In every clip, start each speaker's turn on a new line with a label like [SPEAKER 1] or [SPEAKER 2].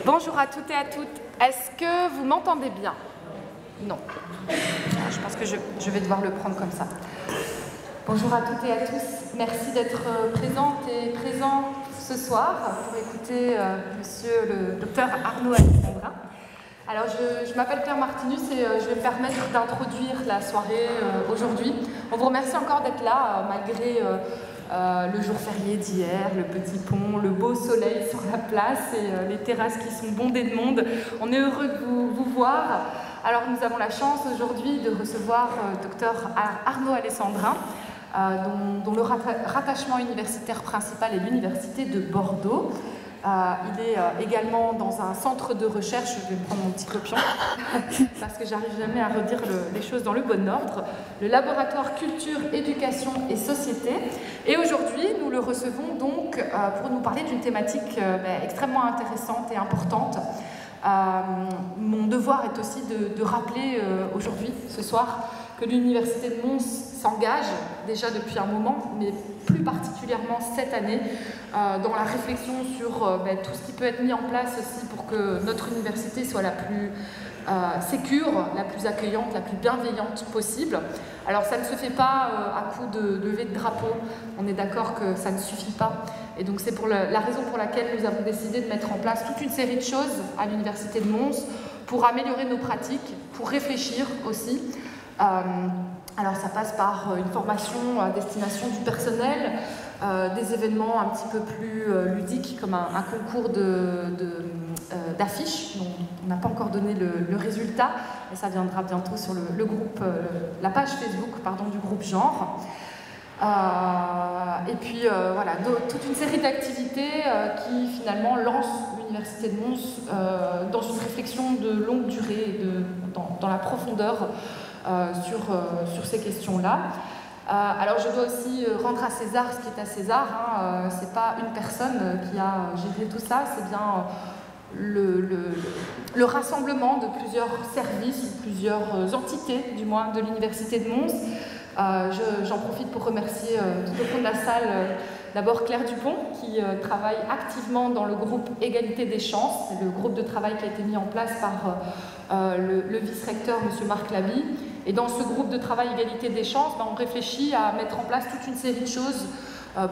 [SPEAKER 1] Bonjour à toutes et à toutes. Est-ce que vous m'entendez bien? Non. Je pense que je vais devoir le prendre comme ça. Bonjour à toutes et à tous. Merci d'être présentes et présents ce soir pour écouter monsieur le docteur Arnaud Alessandrin. Alors, je m'appelle Claire Martinus et je vais me permettre d'introduire la soirée aujourd'hui. On vous remercie encore d'être là, malgré le jour férié d'hier, le petit pont, le beau soleil sur la place et les terrasses qui sont bondées de monde. On est heureux de vous voir. Alors, nous avons la chance aujourd'hui de recevoir docteur Arnaud Alessandrin, dont le rattachement universitaire principal est l'Université de Bordeaux. Il est également dans un centre de recherche, je vais prendre mon petit copion, parce que j'arrive jamais à redire les choses dans le bon ordre, le laboratoire Culture, Éducation et Société. Et aujourd'hui, nous le recevons donc pour nous parler d'une thématique extrêmement intéressante et importante. Mon devoir est aussi de rappeler aujourd'hui, ce soir, que l'Université de Mons s'engage déjà depuis un moment, mais plus particulièrement cette année, dans la réflexion sur tout ce qui peut être mis en place aussi pour que notre université soit la plus sécure, la plus accueillante, la plus bienveillante possible. Alors ça ne se fait pas à coup de levée de drapeau, on est d'accord que ça ne suffit pas. Et donc c'est la raison pour laquelle nous avons décidé de mettre en place toute une série de choses à l'Université de Mons pour améliorer nos pratiques, pour réfléchir aussi. Alors ça passe par une formation à destination du personnel, des événements un petit peu plus ludiques comme un concours d'affiches dont on n'a pas encore donné le résultat, mais ça viendra bientôt sur le groupe, la page Facebook du groupe Genre. Et puis voilà, toute une série d'activités qui finalement lancent l'Université de Mons dans une réflexion de longue durée, dans la profondeur sur ces questions-là. Alors je dois aussi rendre à César ce qui est à César. C'est pas une personne qui a géré tout ça, c'est bien le rassemblement de plusieurs services, plusieurs entités du moins de l'Université de Mons. J'en profite pour remercier tout au fond de la salle d'abord Claire Dupont qui travaille activement dans le groupe Égalité des chances. C'est le groupe de travail qui a été mis en place par le vice-recteur M. Marc Laby. Et dans ce groupe de travail Égalité des chances, on réfléchit à mettre en place toute une série de choses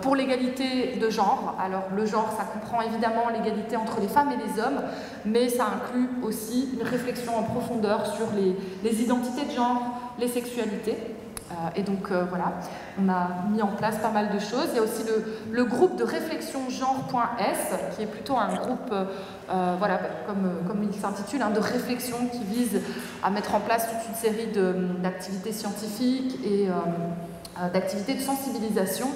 [SPEAKER 1] pour l'égalité de genre. Alors le genre, ça comprend évidemment l'égalité entre les femmes et les hommes, mais ça inclut aussi une réflexion en profondeur sur les identités de genre, les sexualités. Et donc voilà, on a mis en place pas mal de choses. Il y a aussi le groupe de réflexion genre.s, qui est plutôt un groupe, comme il s'intitule, de réflexion qui vise à mettre en place toute une série d'activités scientifiques et d'activités de sensibilisation.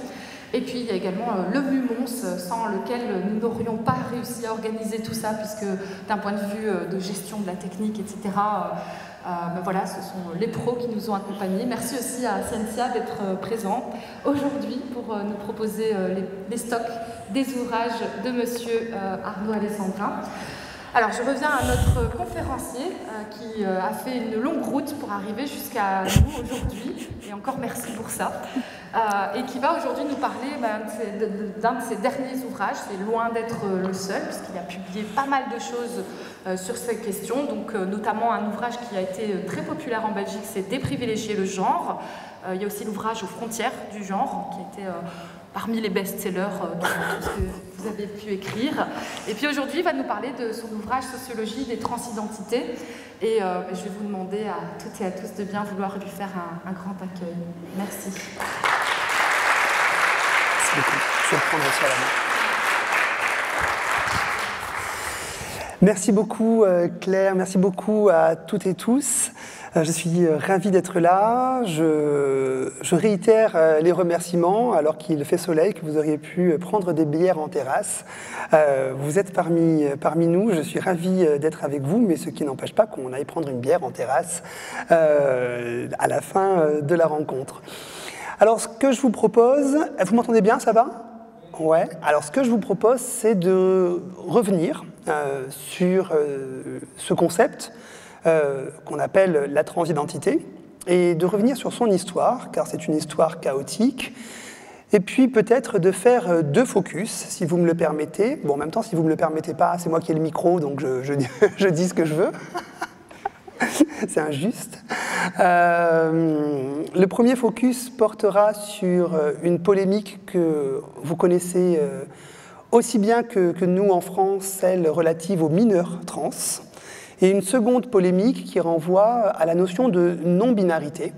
[SPEAKER 1] Et puis il y a également le MUMONS, sans lequel nous n'aurions pas réussi à organiser tout ça, puisque d'un point de vue de gestion de la technique, etc., voilà, ce sont les pros qui nous ont accompagnés. Merci aussi à Ciencia d'être présent aujourd'hui pour nous proposer les stocks des ouvrages de monsieur Arnaud Alessandrin. Alors, je reviens à notre conférencier qui a fait une longue route pour arriver jusqu'à nous aujourd'hui, et encore merci pour ça, et qui va aujourd'hui nous parler d'un de ses derniers ouvrages. C'est loin d'être le seul, puisqu'il a publié pas mal de choses sur ces questions, donc notamment un ouvrage qui a été très populaire en Belgique, c'est Déprivilégier le genre. Il y a aussi l'ouvrage Aux frontières du genre, qui a été parmi les best-sellers de tout ce que vous avez pu écrire. Et puis aujourd'hui, il va nous parler de son ouvrage Sociologie des transidentités. Et je vais vous demander à toutes et à tous de bien vouloir lui faire un grand accueil. Merci.
[SPEAKER 2] Merci beaucoup. Je vais prendre aussi à la main. Merci beaucoup Claire, merci beaucoup à toutes et tous. Je suis ravi d'être là. Je réitère les remerciements alors qu'il fait soleil, que vous auriez pu prendre des bières en terrasse. Vous êtes parmi nous, je suis ravi d'être avec vous, mais ce qui n'empêche pas qu'on aille prendre une bière en terrasse à la fin de la rencontre. Alors ce que je vous propose, vous m'entendez bien, ça va ? Ouais. Alors ce que je vous propose, c'est de revenir sur ce concept qu'on appelle la transidentité, et de revenir sur son histoire, car c'est une histoire chaotique, Et puis peut-être de faire 2 focus, si vous me le permettez. Bon, en même temps, si vous ne me le permettez pas, c'est moi qui ai le micro, donc je dis ce que je veux. C'est injuste. Le premier focus portera sur une polémique que vous connaissez aussi bien que nous en France, celle relative aux mineurs trans, et une seconde polémique qui renvoie à la notion de non-binarité.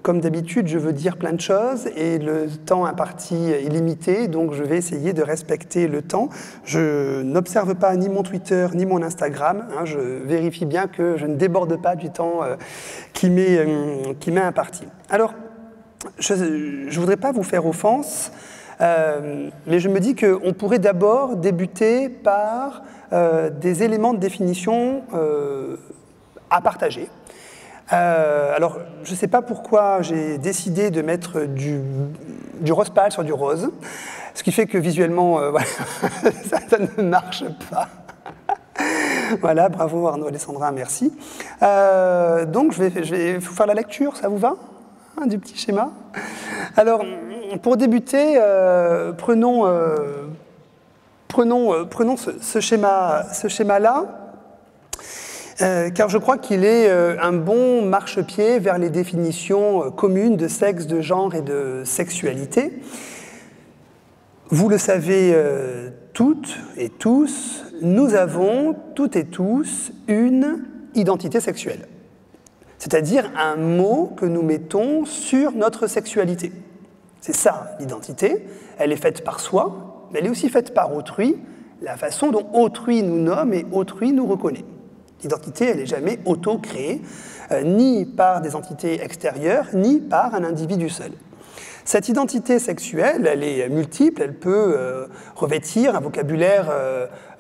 [SPEAKER 2] Comme d'habitude, je veux dire plein de choses et le temps imparti est limité, donc je vais essayer de respecter le temps. Je n'observe pas ni mon Twitter ni mon Instagram, hein, je vérifie bien que je ne déborde pas du temps qui m'est imparti. Alors, je ne voudrais pas vous faire offense, mais je me dis qu'on pourrait d'abord débuter par des éléments de définition à partager. Alors, je ne sais pas pourquoi j'ai décidé de mettre du rose pâle sur du rose, ce qui fait que visuellement, voilà, ça ne marche pas. Voilà, bravo Arnaud Alessandra, merci. Donc, je vais vous faire la lecture, ça vous va, hein, du petit schéma. Alors, pour débuter, prenons ce schéma-là. Car je crois qu'il est un bon marchepied vers les définitions communes de sexe, de genre et de sexualité. Vous le savez toutes et tous, nous avons toutes et tous une identité sexuelle, c'est-à-dire un mot que nous mettons sur notre sexualité. C'est ça l'identité, elle est faite par soi, mais elle est aussi faite par autrui, la façon dont autrui nous nomme et autrui nous reconnaît. L'identité, elle n'est jamais auto-créée, ni par des entités extérieures, ni par un individu seul. Cette identité sexuelle, elle est multiple, elle peut revêtir un vocabulaire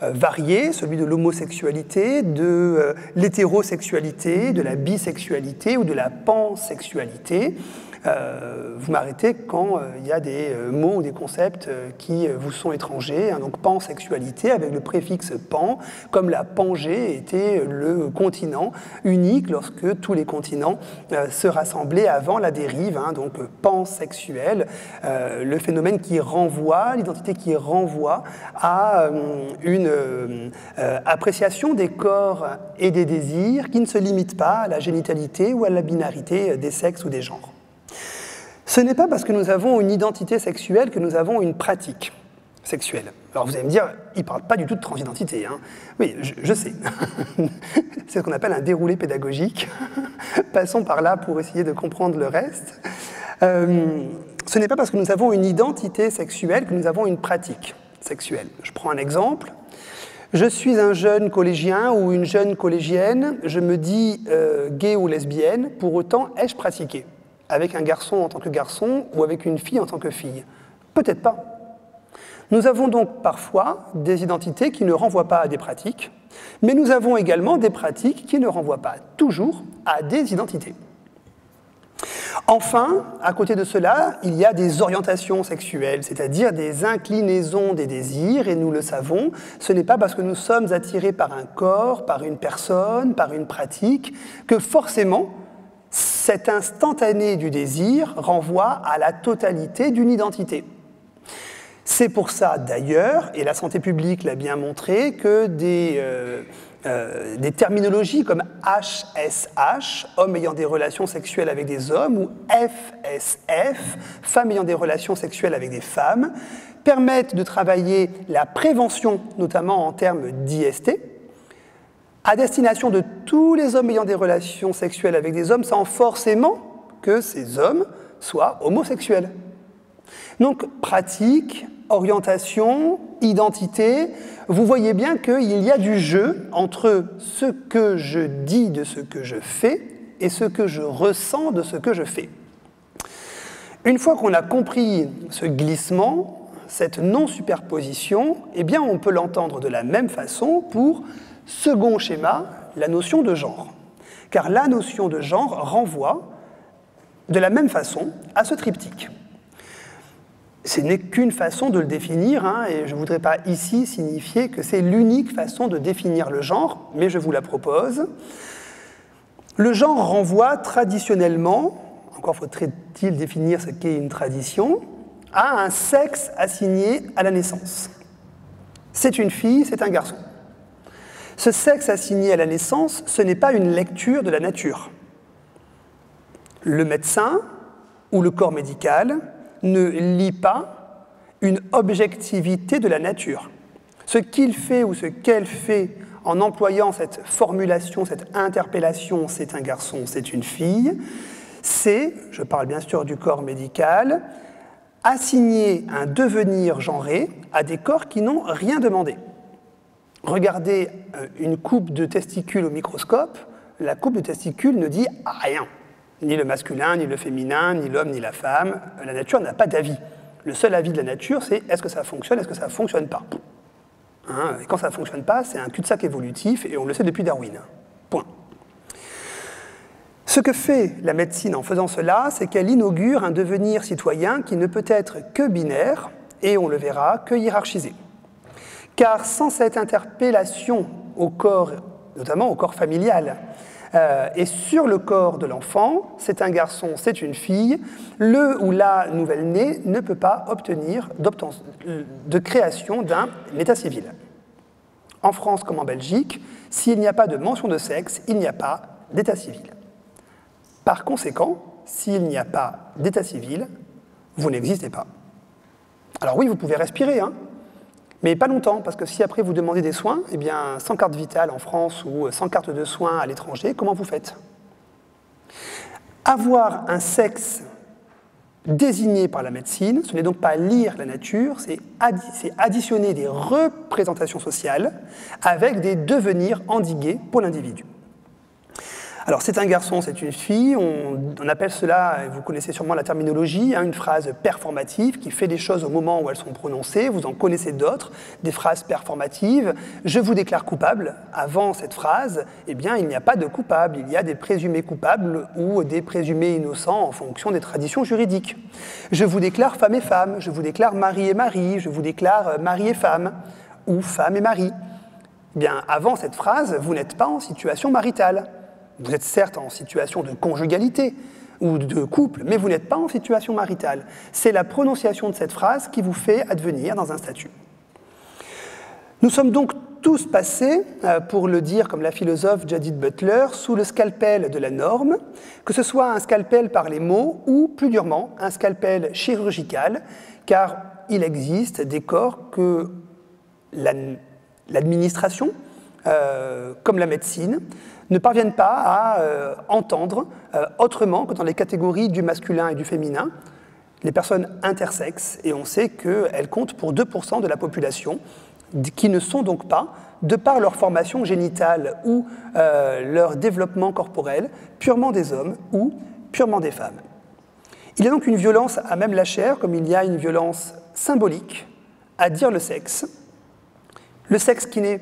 [SPEAKER 2] varié, celui de l'homosexualité, de l'hétérosexualité, de la bisexualité ou de la pansexualité. Vous m'arrêtez quand il y a des mots ou des concepts qui vous sont étrangers, hein, donc pansexualité avec le préfixe pan, comme la Pangée était le continent unique lorsque tous les continents se rassemblaient avant la dérive, hein, donc pansexuel, le phénomène qui renvoie, l'identité qui renvoie à une appréciation des corps et des désirs qui ne se limite pas à la génitalité ou à la binarité des sexes ou des genres. Ce n'est pas parce que nous avons une identité sexuelle que nous avons une pratique sexuelle. Alors vous allez me dire, il ne parle pas du tout de transidentité. Hein. Oui, je sais. C'est ce qu'on appelle un déroulé pédagogique. Passons par là pour essayer de comprendre le reste. Ce n'est pas parce que nous avons une identité sexuelle que nous avons une pratique sexuelle. Je prends un exemple. Je suis un jeune collégien ou une jeune collégienne, je me dis gay ou lesbienne, pour autant ai-je pratiqué avec un garçon en tant que garçon ou avec une fille en tant que fille? Peut-être pas. Nous avons donc parfois des identités qui ne renvoient pas à des pratiques, mais nous avons également des pratiques qui ne renvoient pas toujours à des identités. Enfin, à côté de cela, il y a des orientations sexuelles, c'est-à-dire des inclinaisons des désirs, et nous le savons, ce n'est pas parce que nous sommes attirés par un corps, par une personne, par une pratique, que forcément, cet instantané du désir renvoie à la totalité d'une identité. C'est pour ça d'ailleurs, et la santé publique l'a bien montré, que des terminologies comme HSH, hommes ayant des relations sexuelles avec des hommes, ou FSF, femmes ayant des relations sexuelles avec des femmes, permettent de travailler la prévention, notamment en termes d'IST, à destination de tous les hommes ayant des relations sexuelles avec des hommes, sans forcément que ces hommes soient homosexuels. Donc, pratique, orientation, identité, vous voyez bien qu'il y a du jeu entre ce que je dis de ce que je fais et ce que je ressens de ce que je fais. Une fois qu'on a compris ce glissement, cette non-superposition, eh bien on peut l'entendre de la même façon pour second schéma, la notion de genre. Car la notion de genre renvoie de la même façon à ce triptyque. Ce n'est qu'une façon de le définir, hein, et je ne voudrais pas ici signifier que c'est l'unique façon de définir le genre, mais je vous la propose. Le genre renvoie traditionnellement encore faudrait-il définir ce qu'est une tradition, a un sexe assigné à la naissance. C'est une fille, c'est un garçon. Ce sexe assigné à la naissance, ce n'est pas une lecture de la nature. Le médecin ou le corps médical ne lit pas une objectivité de la nature. Ce qu'il fait ou ce qu'elle fait en employant cette formulation, cette interpellation, c'est un garçon, c'est une fille, c'est, je parle bien sûr du corps médical, assigner un devenir genré à des corps qui n'ont rien demandé. Regardez une coupe de testicules au microscope, la coupe de testicules ne dit rien. Ni le masculin, ni le féminin, ni l'homme, ni la femme. La nature n'a pas d'avis. Le seul avis de la nature, c'est est-ce que ça fonctionne, est-ce que ça ne fonctionne pas. Et quand ça ne fonctionne pas, c'est un cul-de-sac évolutif, et on le sait depuis Darwin. Point. Ce que fait la médecine en faisant cela, c'est qu'elle inaugure un devenir citoyen qui ne peut être que binaire, et on le verra, que hiérarchisé. Car sans cette interpellation au corps, notamment au corps familial, et sur le corps de l'enfant, c'est un garçon, c'est une fille, le ou la nouvelle-née ne peut pas obtenir de création d'un état civil. En France comme en Belgique, s'il n'y a pas de mention de sexe, il n'y a pas d'état civil. Par conséquent, s'il n'y a pas d'état civil, vous n'existez pas. Alors oui, vous pouvez respirer, mais pas longtemps, parce que si après vous demandez des soins, eh bien, sans carte vitale en France ou sans carte de soins à l'étranger, comment vous faites? Avoir un sexe désigné par la médecine, ce n'est donc pas lire la nature, c'est additionner des représentations sociales avec des devenirs endigués pour l'individu. Alors, c'est un garçon, c'est une fille, on appelle cela, vous connaissez sûrement la terminologie, une phrase performative qui fait des choses au moment où elles sont prononcées, vous en connaissez d'autres, des phrases performatives. Je vous déclare coupable. Avant cette phrase, eh bien, il n'y a pas de coupable, il y a des présumés coupables ou des présumés innocents en fonction des traditions juridiques. Je vous déclare femme et femme, je vous déclare mari et mari, je vous déclare mari et femme, ou femme et mari. Eh bien, avant cette phrase, vous n'êtes pas en situation maritale. Vous êtes certes en situation de conjugalité ou de couple, mais vous n'êtes pas en situation maritale. C'est la prononciation de cette phrase qui vous fait advenir dans un statut. Nous sommes donc tous passés, pour le dire comme la philosophe Judith Butler, sous le scalpel de la norme, que ce soit un scalpel par les mots ou, plus durement, un scalpel chirurgical, car il existe des corps que l'administration, comme la médecine, ne parviennent pas à entendre autrement que dans les catégories du masculin et du féminin, les personnes intersexes, et on sait qu'elles comptent pour 2% de la population, qui ne sont donc pas, de par leur formation génitale ou leur développement corporel, purement des hommes ou purement des femmes. Il y a donc une violence à même la chair, comme il y a une violence symbolique à dire le sexe qui n'est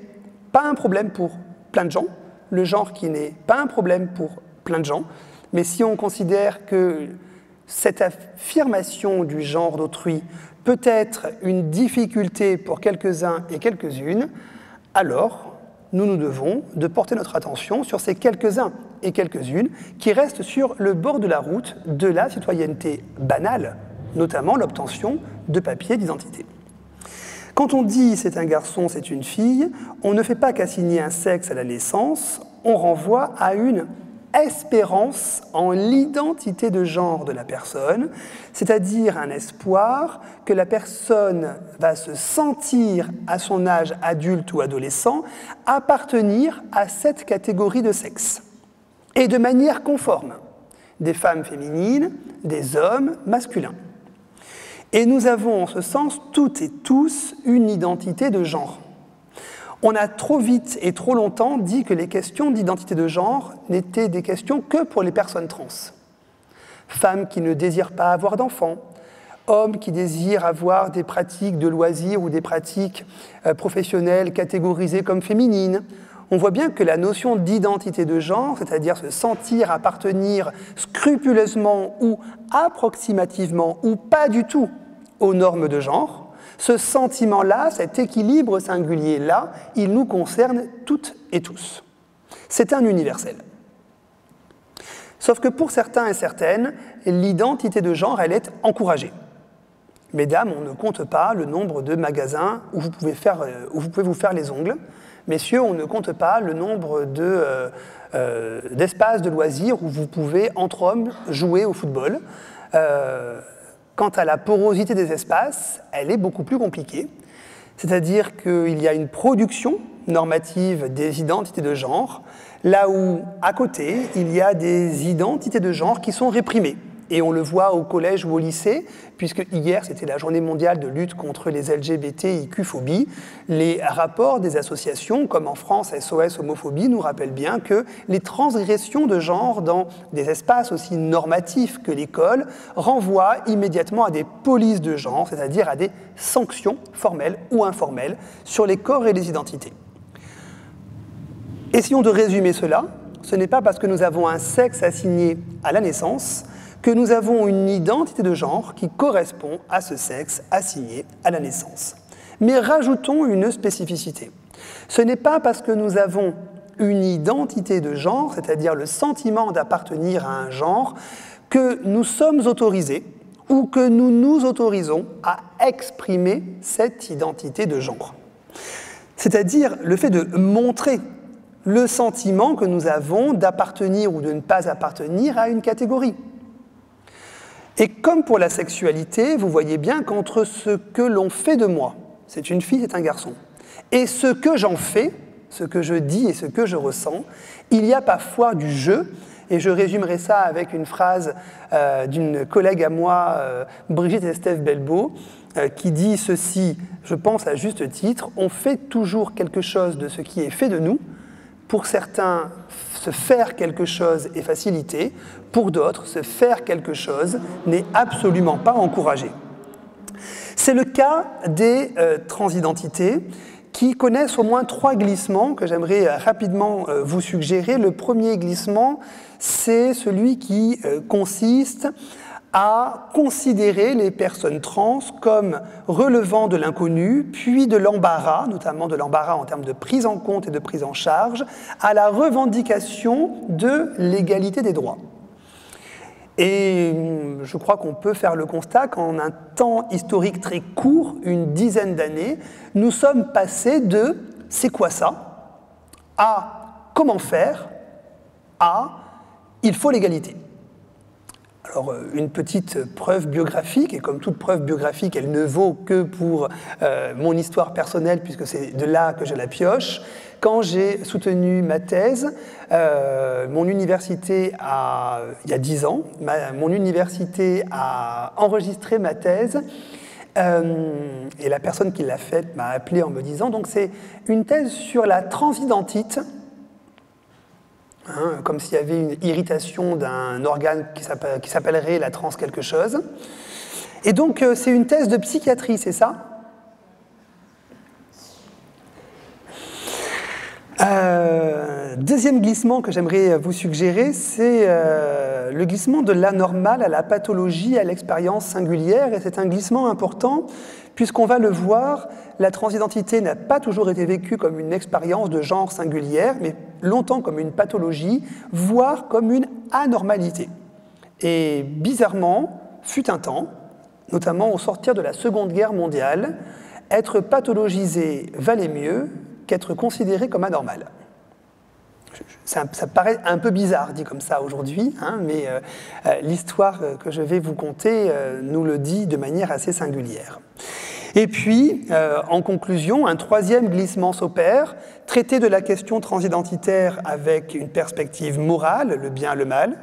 [SPEAKER 2] pas un problème pour plein de gens, le genre qui n'est pas un problème pour plein de gens, mais si on considère que cette affirmation du genre d'autrui peut être une difficulté pour quelques-uns et quelques-unes, alors nous nous devons de porter notre attention sur ces quelques-uns et quelques-unes qui restent sur le bord de la route de la citoyenneté banale, notamment l'obtention de papiers d'identité. Quand on dit « c'est un garçon, c'est une fille », on ne fait pas qu'assigner un sexe à la naissance, on renvoie à une espérance en l'identité de genre de la personne, c'est-à-dire un espoir que la personne va se sentir, à son âge adulte ou adolescent, appartenir à cette catégorie de sexe, et de manière conforme, des femmes féminines, des hommes masculins. Et nous avons en ce sens toutes et tous une identité de genre. On a trop vite et trop longtemps dit que les questions d'identité de genre n'étaient des questions que pour les personnes trans. Femmes qui ne désirent pas avoir d'enfants, hommes qui désirent avoir des pratiques de loisirs ou des pratiques professionnelles catégorisées comme féminines. On voit bien que la notion d'identité de genre, c'est-à-dire se sentir appartenir scrupuleusement ou approximativement ou pas du tout aux normes de genre, ce sentiment-là, cet équilibre singulier-là, il nous concerne toutes et tous. C'est un universel. Sauf que pour certains et certaines, l'identité de genre, elle est encouragée. Mesdames, on ne compte pas le nombre de magasins où vous pouvez vous faire les ongles. Messieurs, on ne compte pas le nombre d'espaces de loisirs où vous pouvez, entre hommes, jouer au football. Quant à la porosité des espaces, elle est beaucoup plus compliquée. C'est-à-dire qu'il y a une production normative des identités de genre, là où, à côté, il y a des identités de genre qui sont réprimées. Et on le voit au collège ou au lycée, puisque hier, c'était la journée mondiale de lutte contre les LGBTIQ-phobies. Les rapports des associations, comme en France SOS Homophobie, nous rappellent bien que les transgressions de genre dans des espaces aussi normatifs que l'école renvoient immédiatement à des polices de genre, c'est-à-dire à des sanctions formelles ou informelles sur les corps et les identités. Essayons de résumer cela. Ce n'est pas parce que nous avons un sexe assigné à la naissance que nous avons une identité de genre qui correspond à ce sexe assigné à la naissance. Mais rajoutons une spécificité. Ce n'est pas parce que nous avons une identité de genre, c'est-à-dire le sentiment d'appartenir à un genre, que nous sommes autorisés ou que nous nous autorisons à exprimer cette identité de genre. C'est-à-dire le fait de montrer le sentiment que nous avons d'appartenir ou de ne pas appartenir à une catégorie. Et comme pour la sexualité, vous voyez bien qu'entre ce que l'on fait de moi, c'est une fille, c'est un garçon, et ce que j'en fais, ce que je dis et ce que je ressens, il y a parfois du jeu, et je résumerai ça avec une phrase d'une collègue à moi, Brigitte Estève Belbeau, qui dit ceci, je pense à juste titre, on fait toujours quelque chose de ce qui est fait de nous. Pour certains, se faire quelque chose est facilité. Pour d'autres, se faire quelque chose n'est absolument pas encouragé. C'est le cas des transidentités qui connaissent au moins 3 glissements que j'aimerais rapidement vous suggérer. Le premier glissement, c'est celui qui consiste à considérer les personnes trans comme relevant de l'inconnu, puis de l'embarras, notamment de l'embarras en termes de prise en compte et de prise en charge, à la revendication de l'égalité des droits. Et je crois qu'on peut faire le constat qu'en un temps historique très court, une dizaine d'années, nous sommes passés de « c'est quoi ça ?» à « comment faire ?» à « il faut l'égalité ». Alors, une petite preuve biographique, et comme toute preuve biographique, elle ne vaut que pour mon histoire personnelle, puisque c'est de là que je la pioche. Quand j'ai soutenu ma thèse, mon université il y a 10 ans, mon université a enregistré ma thèse, et la personne qui l'a faite m'a appelé en me disant, donc c'est une thèse sur la transidentite, comme s'il y avait une irritation d'un organe qui s'appellerait la trans quelque chose. Et donc, c'est une thèse de psychiatrie, c'est ça ? Deuxième glissement que j'aimerais vous suggérer, c'est le glissement de l'anormal à la pathologie, à l'expérience singulière. Et c'est un glissement important, puisqu'on va le voir, la transidentité n'a pas toujours été vécue comme une expérience de genre singulière, mais longtemps comme une pathologie, voire comme une anormalité. Et bizarrement, fut un temps, notamment au sortir de la Seconde Guerre mondiale, être pathologisé valait mieux qu'être considéré comme anormal. Ça paraît un peu bizarre dit comme ça aujourd'hui, mais l'histoire que je vais vous conter nous le dit de manière assez singulière. Et puis, en conclusion, un troisième glissement s'opère, traiter de la question transidentitaire avec une perspective morale, le bien, le mal,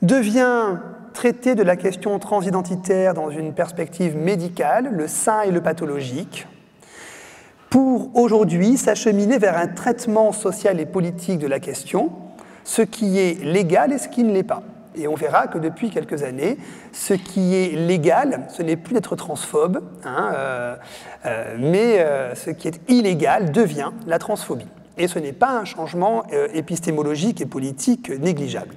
[SPEAKER 2] devient traiter de la question transidentitaire dans une perspective médicale, le sain et le pathologique, pour aujourd'hui s'acheminer vers un traitement social et politique de la question, ce qui est légal et ce qui ne l'est pas. Et on verra que depuis quelques années, ce qui est légal, ce n'est plus d'être transphobe, mais ce qui est illégal devient la transphobie. Et ce n'est pas un changement épistémologique et politique négligeable.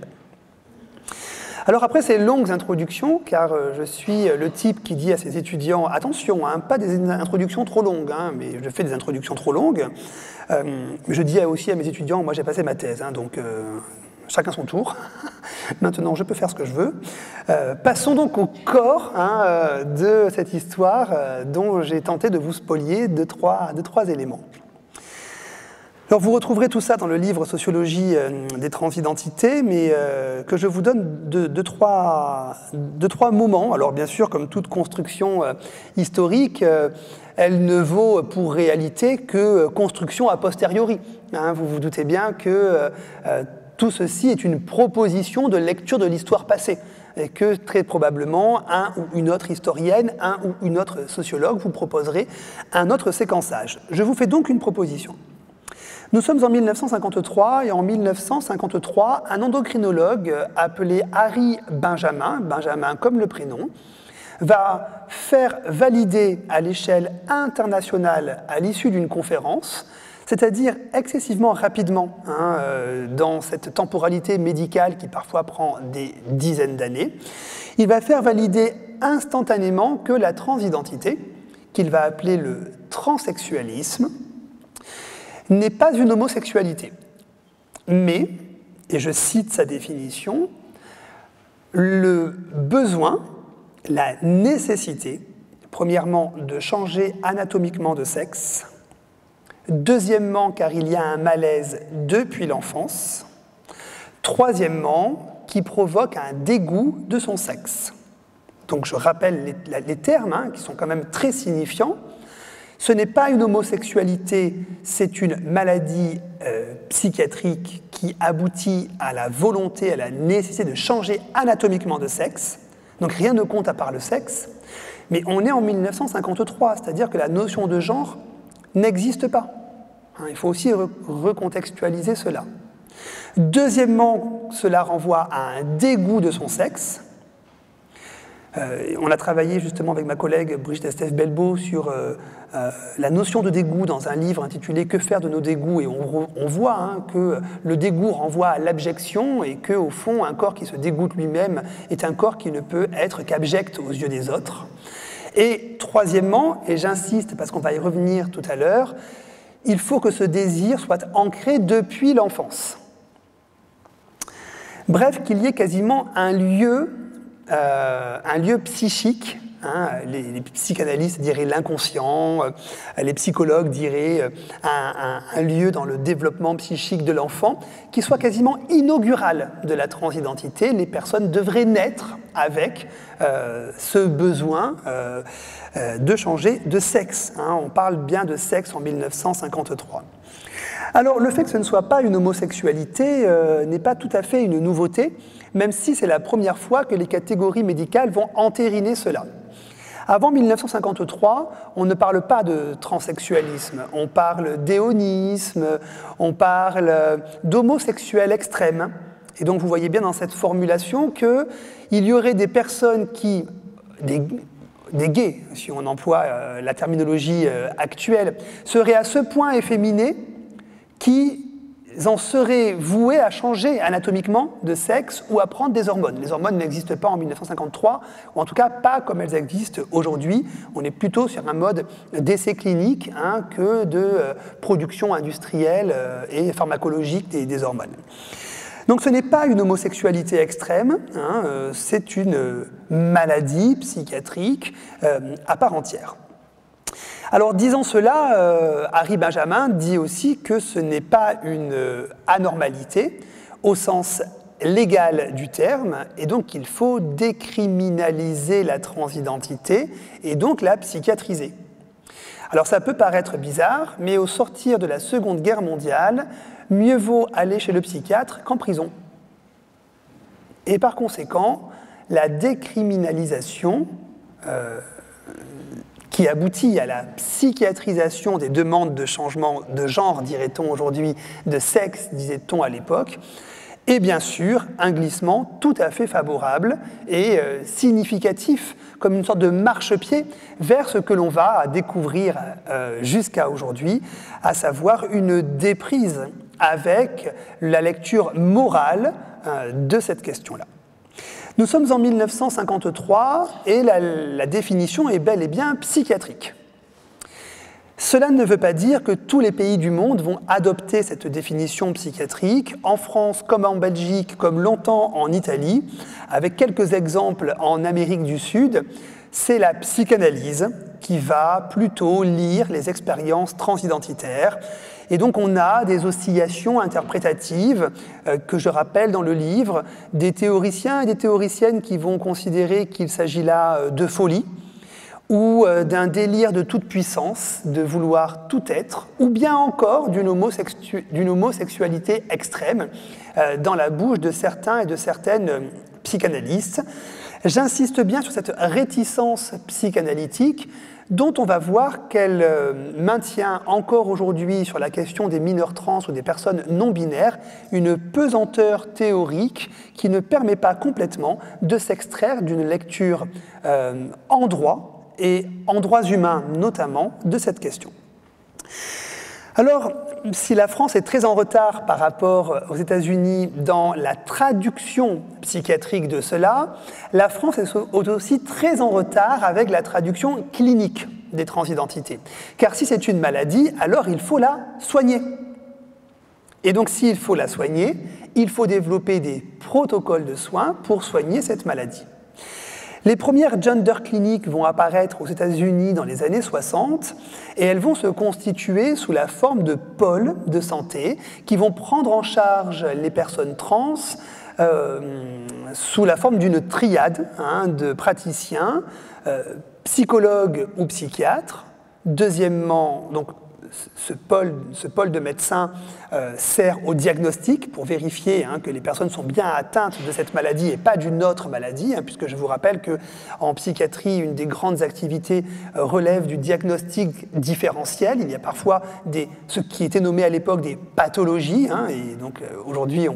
[SPEAKER 2] Alors après ces longues introductions, car je suis le type qui dit à ses étudiants « Attention, pas des introductions trop longues, mais je fais des introductions trop longues. » Je dis aussi à mes étudiants « Moi j'ai passé ma thèse, donc chacun son tour. Maintenant, je peux faire ce que je veux. Passons donc au corps de cette histoire dont j'ai tenté de vous spolier deux, trois éléments. Alors, vous retrouverez tout ça dans le livre Sociologie des transidentités, mais que je vous donne de trois moments. Alors, bien sûr, comme toute construction historique, elle ne vaut pour réalité que construction a posteriori. Vous vous doutez bien que tout ceci est une proposition de lecture de l'histoire passée, et que très probablement un ou une autre historienne, un ou une autre sociologue vous proposerait un autre séquençage. Je vous fais donc une proposition. Nous sommes en 1953, et en 1953, un endocrinologue appelé Harry Benjamin, Benjamin comme le prénom, va faire valider à l'échelle internationale, à l'issue d'une conférence, c'est-à-dire excessivement rapidement, dans cette temporalité médicale qui parfois prend des dizaines d'années, il va faire valider instantanément que la transidentité, qu'il va appeler le transsexualisme, n'est pas une homosexualité, mais, et je cite sa définition, le besoin, la nécessité, premièrement, de changer anatomiquement de sexe, deuxièmement, car il y a un malaise depuis l'enfance, troisièmement, qui provoque un dégoût de son sexe. Donc je rappelle les termes qui sont quand même très signifiants. Ce n'est pas une homosexualité, c'est une maladie psychiatrique qui aboutit à la volonté, à la nécessité de changer anatomiquement de sexe. Donc rien ne compte à part le sexe. Mais on est en 1953, c'est-à-dire que la notion de genre n'existe pas. Il faut aussi recontextualiser cela. Deuxièmement, cela renvoie à un dégoût de son sexe. On a travaillé justement avec ma collègue Brigitte Estève-Belbeau sur la notion de dégoût dans un livre intitulé « Que faire de nos dégoûts ?» et on voit que le dégoût renvoie à l'abjection et qu'au fond, un corps qui se dégoûte lui-même est un corps qui ne peut être qu'abject aux yeux des autres. Et troisièmement, et j'insiste parce qu'on va y revenir tout à l'heure, il faut que ce désir soit ancré depuis l'enfance. Bref, qu'il y ait quasiment un lieu psychique, les psychanalystes diraient l'inconscient, les psychologues diraient un lieu dans le développement psychique de l'enfant, qui soit quasiment inaugural de la transidentité. Les personnes devraient naître avec ce besoin de changer de sexe. On parle bien de sexe en 1953. Alors, le fait que ce ne soit pas une homosexualité n'est pas tout à fait une nouveauté, même si c'est la première fois que les catégories médicales vont entériner cela. Avant 1953, on ne parle pas de transsexualisme, on parle d'éonisme, on parle d'homosexuel extrême. Et donc vous voyez bien dans cette formulation qu'il y aurait des personnes qui, des gays, si on emploie la terminologie actuelle, seraient à ce point efféminés qu'ils en seraient voués à changer anatomiquement de sexe ou à prendre des hormones. Les hormones n'existent pas en 1953, ou en tout cas pas comme elles existent aujourd'hui. On est plutôt sur un mode d'essai clinique que de production industrielle et pharmacologique des hormones. Donc ce n'est pas une homosexualité extrême, c'est une maladie psychiatrique à part entière. Alors, disant cela, Harry Benjamin dit aussi que ce n'est pas une anormalité au sens légal du terme, et donc il faut décriminaliser la transidentité et donc la psychiatriser. Alors ça peut paraître bizarre, mais au sortir de la Seconde Guerre mondiale, mieux vaut aller chez le psychiatre qu'en prison. Et par conséquent, la décriminalisation qui aboutit à la psychiatrisation des demandes de changement de genre, dirait-on aujourd'hui, de sexe, disait-on à l'époque, est bien sûr un glissement tout à fait favorable et significatif, comme une sorte de marchepied vers ce que l'on va découvrir jusqu'à aujourd'hui, à savoir une déprise avec la lecture morale de cette question-là. Nous sommes en 1953 et la définition est bel et bien psychiatrique. Cela ne veut pas dire que tous les pays du monde vont adopter cette définition psychiatrique, en France comme en Belgique, comme longtemps en Italie, avec quelques exemples en Amérique du Sud. C'est la psychanalyse qui va plutôt lire les expériences transidentitaires. Et donc on a des oscillations interprétatives que je rappelle dans le livre, des théoriciens et des théoriciennes qui vont considérer qu'il s'agit là de folie, ou d'un délire de toute puissance, de vouloir tout être, ou bien encore d'une homosexualité extrême dans la bouche de certains et de certaines psychanalystes. J'insiste bien sur cette réticence psychanalytique dont on va voir qu'elle maintient encore aujourd'hui sur la question des mineurs trans ou des personnes non binaires une pesanteur théorique qui ne permet pas complètement de s'extraire d'une lecture en droit et en droits humains notamment de cette question. Alors, si la France est très en retard par rapport aux États-Unis dans la traduction psychiatrique de cela, la France est aussi très en retard avec la traduction clinique des transidentités. Car si c'est une maladie, alors il faut la soigner. Et donc, s'il faut la soigner, il faut développer des protocoles de soins pour soigner cette maladie. Les premières gender cliniques vont apparaître aux États-Unis dans les années 60 et elles vont se constituer sous la forme de pôles de santé qui vont prendre en charge les personnes trans sous la forme d'une triade de praticiens, psychologues ou psychiatres. Deuxièmement, donc, ce pôle de médecins sert au diagnostic pour vérifier que les personnes sont bien atteintes de cette maladie et pas d'une autre maladie, puisque je vous rappelle qu'en psychiatrie, une des grandes activités relève du diagnostic différentiel. Il y a parfois ce qui était nommé à l'époque des pathologies, et donc aujourd'hui on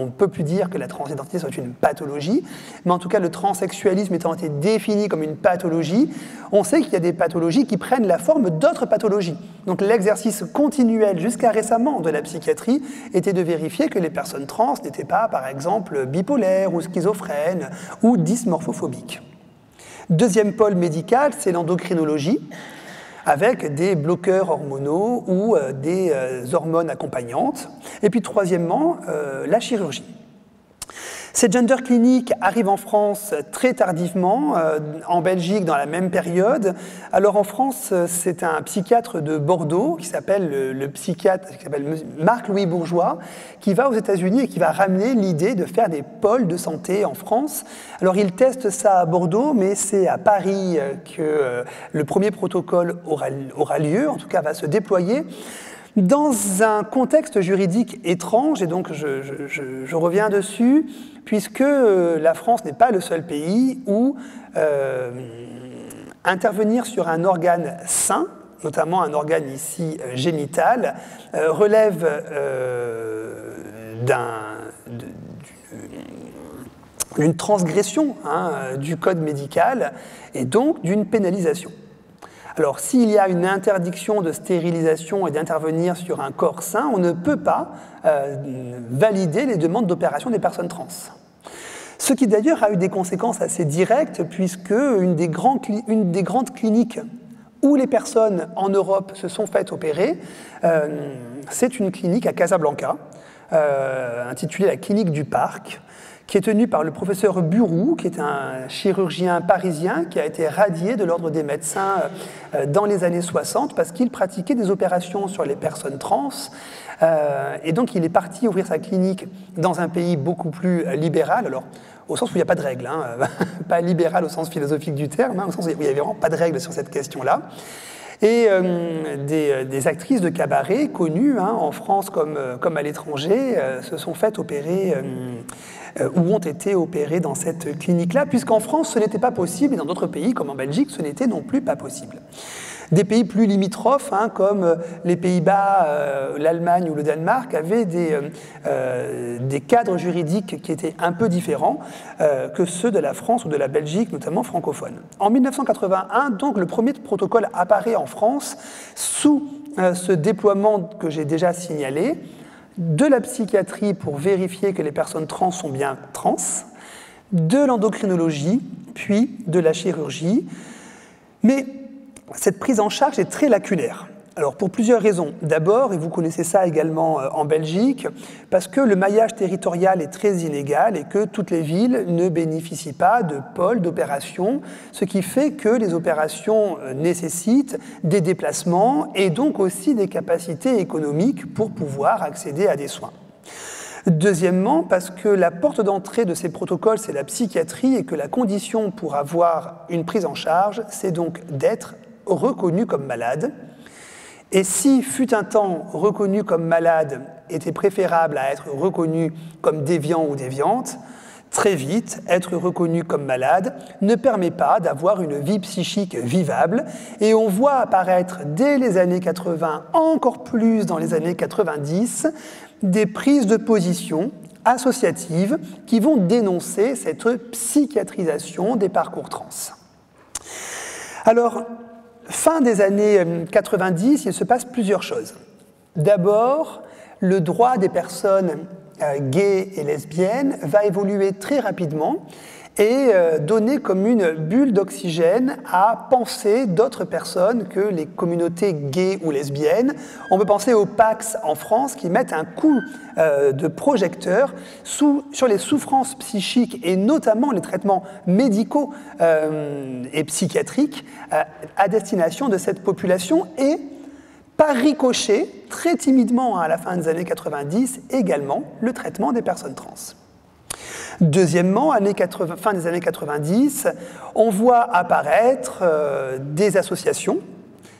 [SPEAKER 2] ne peut plus dire que la transidentité soit une pathologie, mais en tout cas le transsexualisme étant été défini comme une pathologie, on sait qu'il y a des pathologies qui prennent la forme d'autres pathologies. Donc l'exercice continuel jusqu'à récemment de la psychiatrie était de vérifier que les personnes trans n'étaient pas, par exemple, bipolaires ou schizophrènes ou dysmorphophobiques. Deuxième pôle médical, c'est l'endocrinologie, avec des bloqueurs hormonaux ou des hormones accompagnantes. Et puis troisièmement, la chirurgie. Ces gender cliniques arrivent en France très tardivement, en Belgique dans la même période. Alors en France, c'est un psychiatre de Bordeaux qui s'appelle le psychiatre Marc-Louis Bourgeois, qui va aux États-Unis et qui va ramener l'idée de faire des pôles de santé en France. Alors il teste ça à Bordeaux, mais c'est à Paris que le premier protocole aura lieu, en tout cas va se déployer. Dans un contexte juridique étrange, et donc je reviens dessus, puisque la France n'est pas le seul pays où intervenir sur un organe sain, notamment un organe ici génital, relève d'une transgression du code médical et donc d'une pénalisation. Alors, s'il y a une interdiction de stérilisation et d'intervenir sur un corps sain, on ne peut pas valider les demandes d'opération des personnes trans. Ce qui d'ailleurs a eu des conséquences assez directes, puisque une des grandes cliniques où les personnes en Europe se sont faites opérer, c'est une clinique à Casablanca, intitulée la Clinique du Parc, qui est tenue par le professeur Buroux, qui est un chirurgien parisien qui a été radié de l'ordre des médecins dans les années 60 parce qu'il pratiquait des opérations sur les personnes trans. Et donc il est parti ouvrir sa clinique dans un pays beaucoup plus libéral, alors au sens où il n'y a pas de règles, pas libéral au sens philosophique du terme, au sens où il n'y avait vraiment pas de règles sur cette question-là. Et des actrices de cabaret connues en France comme à l'étranger se sont faites opérer ou ont été opérées dans cette clinique-là, puisqu'en France ce n'était pas possible et dans d'autres pays comme en Belgique ce n'était non plus pas possible. Des pays plus limitrophes, comme les Pays-Bas, l'Allemagne ou le Danemark, avaient des cadres juridiques qui étaient un peu différents que ceux de la France ou de la Belgique, notamment francophone. En 1981, donc, le premier protocole apparaît en France sous ce déploiement que j'ai déjà signalé, de la psychiatrie pour vérifier que les personnes trans sont bien trans, de l'endocrinologie, puis de la chirurgie. Mais cette prise en charge est très lacunaire. Alors pour plusieurs raisons. D'abord, et vous connaissez ça également en Belgique, parce que le maillage territorial est très inégal et que toutes les villes ne bénéficient pas de pôles d'opération, ce qui fait que les opérations nécessitent des déplacements et donc aussi des capacités économiques pour pouvoir accéder à des soins. Deuxièmement, parce que la porte d'entrée de ces protocoles, c'est la psychiatrie et que la condition pour avoir une prise en charge, c'est donc d'être reconnu comme malade. Et si, fut un temps, reconnu comme malade était préférable à être reconnu comme déviant ou déviante, très vite, être reconnu comme malade ne permet pas d'avoir une vie psychique vivable. Et on voit apparaître dès les années 80, encore plus dans les années 90, des prises de position associatives qui vont dénoncer cette psychiatrisation des parcours trans. Alors, fin des années 90, il se passe plusieurs choses. D'abord, le droit des personnes gays et lesbiennes va évoluer très rapidement et donner comme une bulle d'oxygène à penser d'autres personnes que les communautés gays ou lesbiennes. On peut penser aux PACS en France qui mettent un coup de projecteur sur les souffrances psychiques et notamment les traitements médicaux et psychiatriques à destination de cette population et par ricochet, très timidement à la fin des années 90, également le traitement des personnes trans. Deuxièmement, fin des années 90, on voit apparaître des associations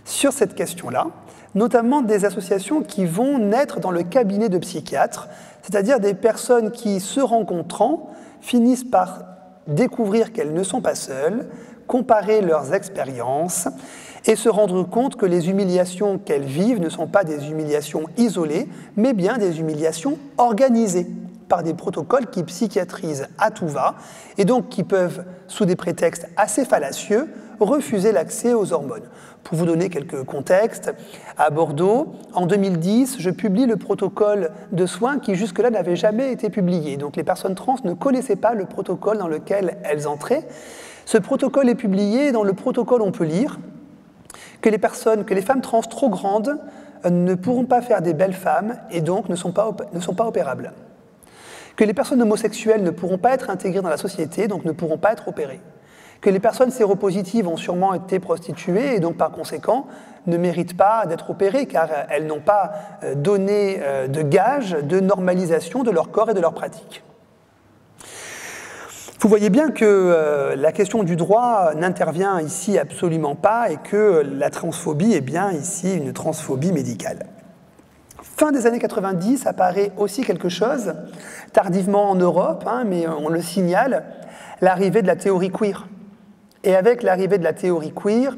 [SPEAKER 2] sur cette question-là, notamment des associations qui vont naître dans le cabinet de psychiatres, c'est-à-dire des personnes qui, se rencontrant, finissent par découvrir qu'elles ne sont pas seules, comparer leurs expériences et se rendre compte que les humiliations qu'elles vivent ne sont pas des humiliations isolées, mais bien des humiliations organisées par des protocoles qui psychiatrisent à tout va et donc qui peuvent, sous des prétextes assez fallacieux, refuser l'accès aux hormones. Pour vous donner quelques contextes, à Bordeaux, en 2010, je publie le protocole de soins qui jusque-là n'avait jamais été publié. Donc les personnes trans ne connaissaient pas le protocole dans lequel elles entraient. Ce protocole est publié et dans le protocole on peut lire que les femmes trans trop grandes ne pourront pas faire des belles femmes et donc ne sont pas opérables. Que les personnes homosexuelles ne pourront pas être intégrées dans la société, donc ne pourront pas être opérées. Que les personnes séropositives ont sûrement été prostituées et donc par conséquent ne méritent pas d'être opérées car elles n'ont pas donné de gage de normalisation de leur corps et de leurs pratiques. Vous voyez bien que la question du droit n'intervient ici absolument pas et que la transphobie est bien ici une transphobie médicale. Fin des années 90 apparaît aussi quelque chose, tardivement en Europe, mais on le signale, l'arrivée de la théorie queer. Et avec l'arrivée de la théorie queer,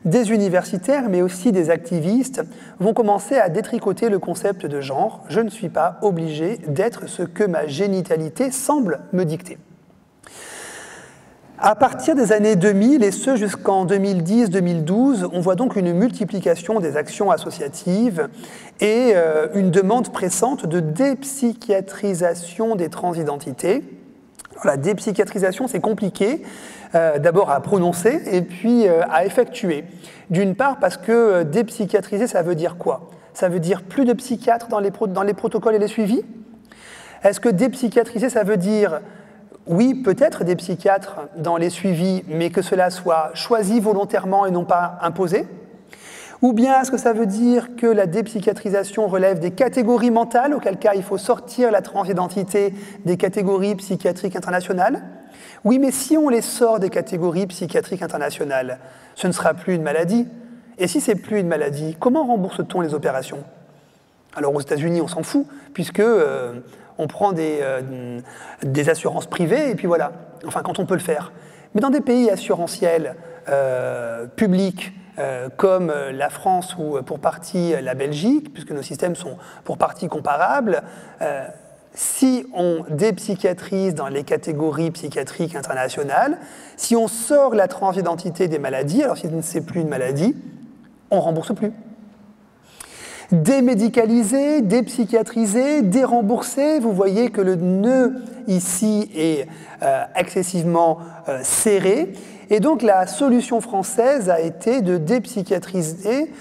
[SPEAKER 2] des universitaires, mais aussi des activistes, vont commencer à détricoter le concept de genre. Je ne suis pas obligé d'être ce que ma génitalité semble me dicter. À partir des années 2000, et ce jusqu'en 2010-2012, on voit donc une multiplication des actions associatives et une demande pressante de dépsychiatrisation des transidentités. La dépsychiatrisation, c'est compliqué, d'abord à prononcer et puis à effectuer. D'une part parce que dépsychiatriser, ça veut dire quoi? Ça veut dire plus de psychiatres dans les protocoles et les suivis? Est-ce que dépsychiatriser, ça veut dire... Oui, peut-être des psychiatres dans les suivis, mais que cela soit choisi volontairement et non pas imposé? Ou bien est-ce que ça veut dire que la dépsychiatrisation relève des catégories mentales, auquel cas il faut sortir la transidentité des catégories psychiatriques internationales? Oui, mais si on les sort des catégories psychiatriques internationales, ce ne sera plus une maladie. Et si c'est plus une maladie, comment rembourse-t-on les opérations? Alors aux États-Unis, on s'en fout, puisque... on prend des assurances privées et puis voilà, enfin quand on peut le faire. Mais dans des pays assurantiels publics comme la France ou pour partie la Belgique, puisque nos systèmes sont pour partie comparables, si on dépsychiatrise dans les catégories psychiatriques internationales, si on sort la transidentité des maladies, alors si c'est plus une maladie, on ne rembourse plus. Démédicaliser, dépsychiatriser, dérembourser, vous voyez que le nœud ici est excessivement serré. Et donc la solution française a été de dépsychiatriser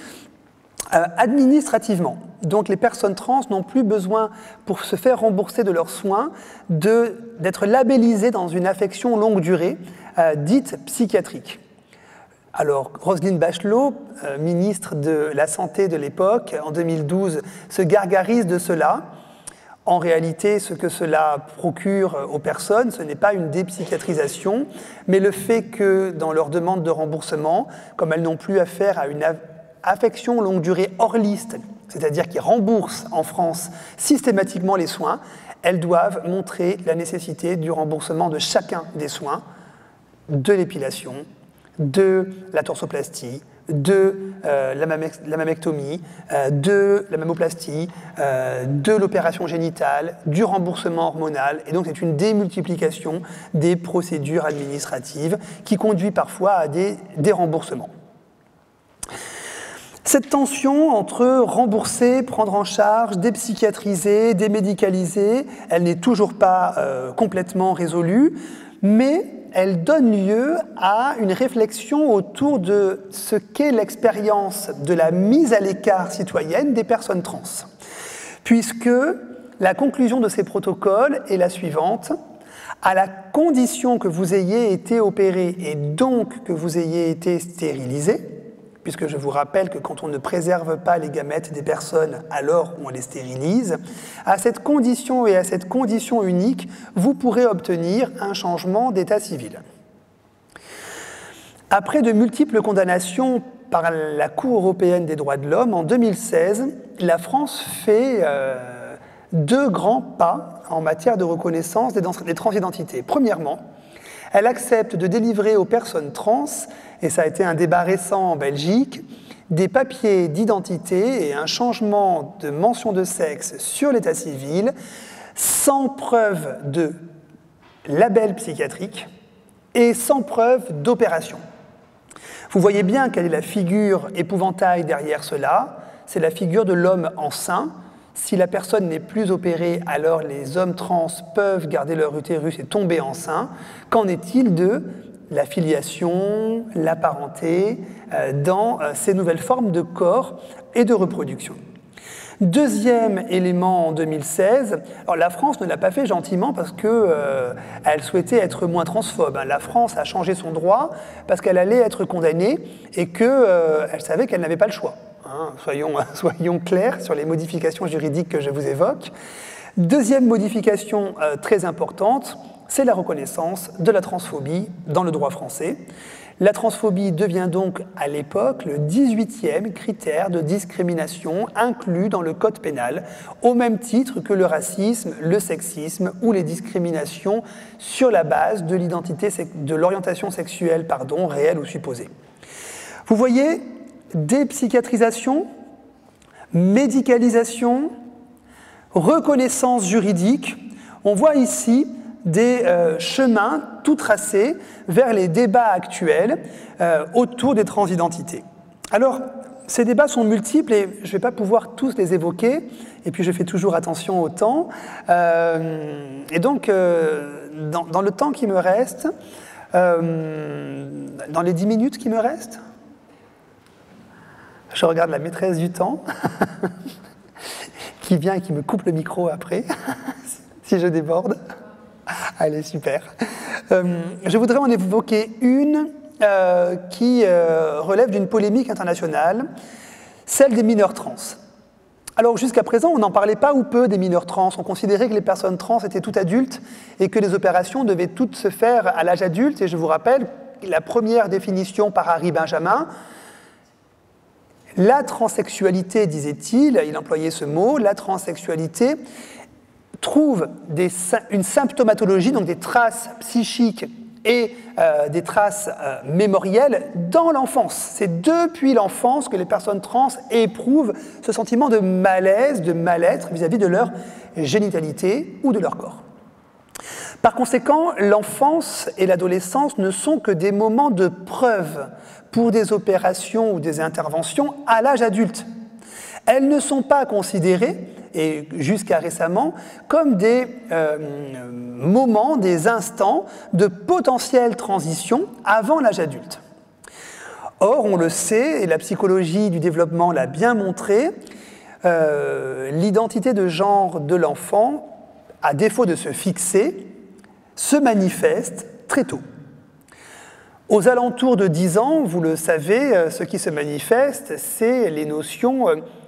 [SPEAKER 2] Administrativement, donc les personnes trans n'ont plus besoin, pour se faire rembourser de leurs soins, d'être labellisées dans une affection longue durée, dite psychiatrique. Alors, Roselyne Bachelot, ministre de la Santé de l'époque, en 2012, se gargarise de cela. En réalité, ce que cela procure aux personnes, ce n'est pas une dépsychiatrisation, mais le fait que, dans leur demande de remboursement, comme elles n'ont plus affaire à une affection longue durée hors liste, c'est-à-dire qui rembourse en France systématiquement les soins, elles doivent montrer la nécessité du remboursement de chacun des soins, de l'épilation, de la torsoplastie, de la mammectomie, de la mammoplastie, de l'opération génitale, du remboursement hormonal. Et donc c'est une démultiplication des procédures administratives qui conduit parfois à des déremboursements. Cette tension entre rembourser, prendre en charge, dépsychiatriser, démédicaliser, elle n'est toujours pas complètement résolue, mais elle donne lieu à une réflexion autour de ce qu'est l'expérience de la mise à l'écart citoyenne des personnes trans. Puisque la conclusion de ces protocoles est la suivante: à la condition que vous ayez été opéré et donc que vous ayez été stérilisé, puisque je vous rappelle que quand on ne préserve pas les gamètes des personnes, alors on les stérilise, à cette condition et à cette condition unique, vous pourrez obtenir un changement d'état civil. Après de multiples condamnations par la Cour européenne des droits de l'homme, en 2016, la France fait deux grands pas en matière de reconnaissance des transidentités. Premièrement, elle accepte de délivrer aux personnes trans, et ça a été un débat récent en Belgique, des papiers d'identité et un changement de mention de sexe sur l'état civil sans preuve de label psychiatrique et sans preuve d'opération. Vous voyez bien quelle est la figure épouvantail derrière cela, c'est la figure de l'homme enceint. Si la personne n'est plus opérée, alors les hommes trans peuvent garder leur utérus et tomber enceints. Qu'en est-il de la filiation, la parenté, dans ces nouvelles formes de corps et de reproduction? Deuxième élément en 2016, alors la France ne l'a pas fait gentiment parce qu'elle souhaitait être moins transphobe. La France a changé son droit parce qu'elle allait être condamnée et qu'elle savait qu'elle n'avait pas le choix. Soyons clairs sur les modifications juridiques que je vous évoque. Deuxième modification très importante, c'est la reconnaissance de la transphobie dans le droit français. La transphobie devient donc à l'époque le 18e critère de discrimination inclus dans le code pénal, au même titre que le racisme, le sexisme ou les discriminations sur la base de l'orientation sexuelle, réelle ou supposée. Vous voyez, dépsychiatrisation, médicalisation, reconnaissance juridique, on voit ici des chemins tout tracés vers les débats actuels autour des transidentités. Alors, ces débats sont multiples et je ne vais pas pouvoir tous les évoquer, et puis je fais toujours attention au temps. Et donc, dans le temps qui me reste, dans les 10 minutes qui me restent, je regarde la maîtresse du temps, qui vient et qui me coupe le micro après, si je déborde. Allez, super. Je voudrais en évoquer une qui relève d'une polémique internationale, celle des mineurs trans. Alors, jusqu'à présent, on n'en parlait pas ou peu des mineurs trans. On considérait que les personnes trans étaient toutes adultes et que les opérations devaient toutes se faire à l'âge adulte. Et je vous rappelle la première définition par Harry Benjamin. La transsexualité, disait-il, il employait ce mot, la transsexualité trouve une symptomatologie, donc des traces psychiques et des traces mémorielles dans l'enfance. C'est depuis l'enfance que les personnes trans éprouvent ce sentiment de malaise, de mal-être vis-à-vis de leur génitalité ou de leur corps. Par conséquent, l'enfance et l'adolescence ne sont que des moments de preuve pour des opérations ou des interventions à l'âge adulte. Elles ne sont pas considérées, et jusqu'à récemment, comme des moments, des instants de potentielle transition avant l'âge adulte. Or, on le sait, et la psychologie du développement l'a bien montré, l'identité de genre de l'enfant, à défaut de se fixer, se manifeste très tôt. Aux alentours de 10 ans, vous le savez, ce qui se manifeste, c'est les notions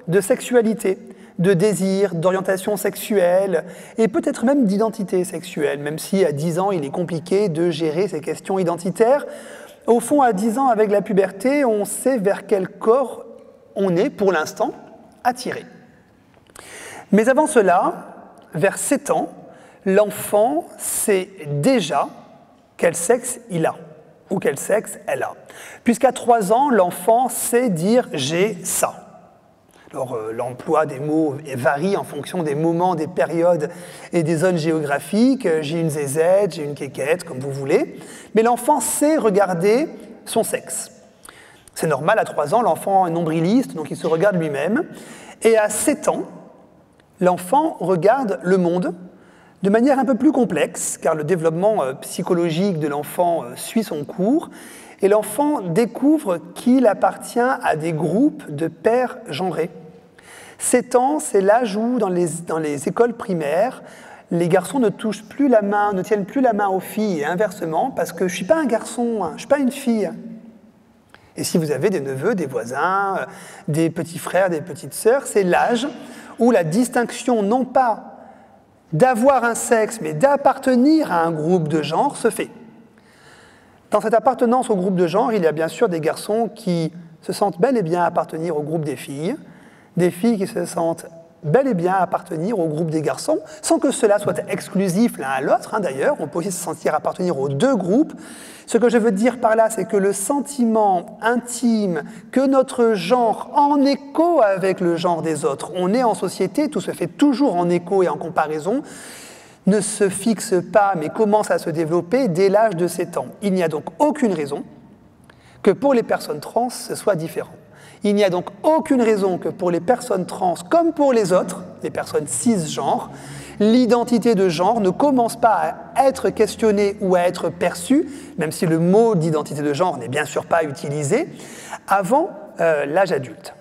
[SPEAKER 2] de sexualité, de désir, d'orientation sexuelle, et peut-être même d'identité sexuelle, même si à 10 ans, il est compliqué de gérer ces questions identitaires. Au fond, à 10 ans, avec la puberté, on sait vers quel corps on est, pour l'instant, attiré. Mais avant cela, vers 7 ans, l'enfant sait déjà quel sexe il a, ou quel sexe elle a. Puisqu'à 3 ans, l'enfant sait dire « j'ai ça ». Alors, l'emploi des mots varie en fonction des moments, des périodes et des zones géographiques. J'ai une zézette, j'ai une quéquette, comme vous voulez. Mais l'enfant sait regarder son sexe. C'est normal, à 3 ans, l'enfant est nombriliste, donc il se regarde lui-même. Et à 7 ans, l'enfant regarde le monde de manière un peu plus complexe, car le développement psychologique de l'enfant suit son cours. Et l'enfant découvre qu'il appartient à des groupes de pairs genrés. 7 ans, c'est l'âge où, dans les écoles primaires, les garçons ne touchent plus la main, ne tiennent plus la main aux filles, et inversement, parce que je ne suis pas un garçon, je ne suis pas une fille. Et si vous avez des neveux, des voisins, des petits frères, des petites sœurs, c'est l'âge où la distinction, non pas d'avoir un sexe, mais d'appartenir à un groupe de genre, se fait. Dans cette appartenance au groupe de genre, il y a bien sûr des garçons qui se sentent bel et bien appartenir au groupe des filles qui se sentent bel et bien appartenir au groupe des garçons, sans que cela soit exclusif l'un à l'autre. D'ailleurs, on peut aussi se sentir appartenir aux deux groupes. Ce que je veux dire par là, c'est que le sentiment intime que notre genre, en écho avec le genre des autres, on est en société, tout se fait toujours en écho et en comparaison, ne se fixe pas, mais commence à se développer dès l'âge de 7 ans. Il n'y a donc aucune raison que pour les personnes trans, ce soit différent. Il n'y a donc aucune raison que pour les personnes trans, comme pour les autres, les personnes cisgenres, l'identité de genre ne commence pas à être questionnée ou à être perçue, même si le mot d'identité de genre n'est bien sûr pas utilisé, avant l'âge adulte.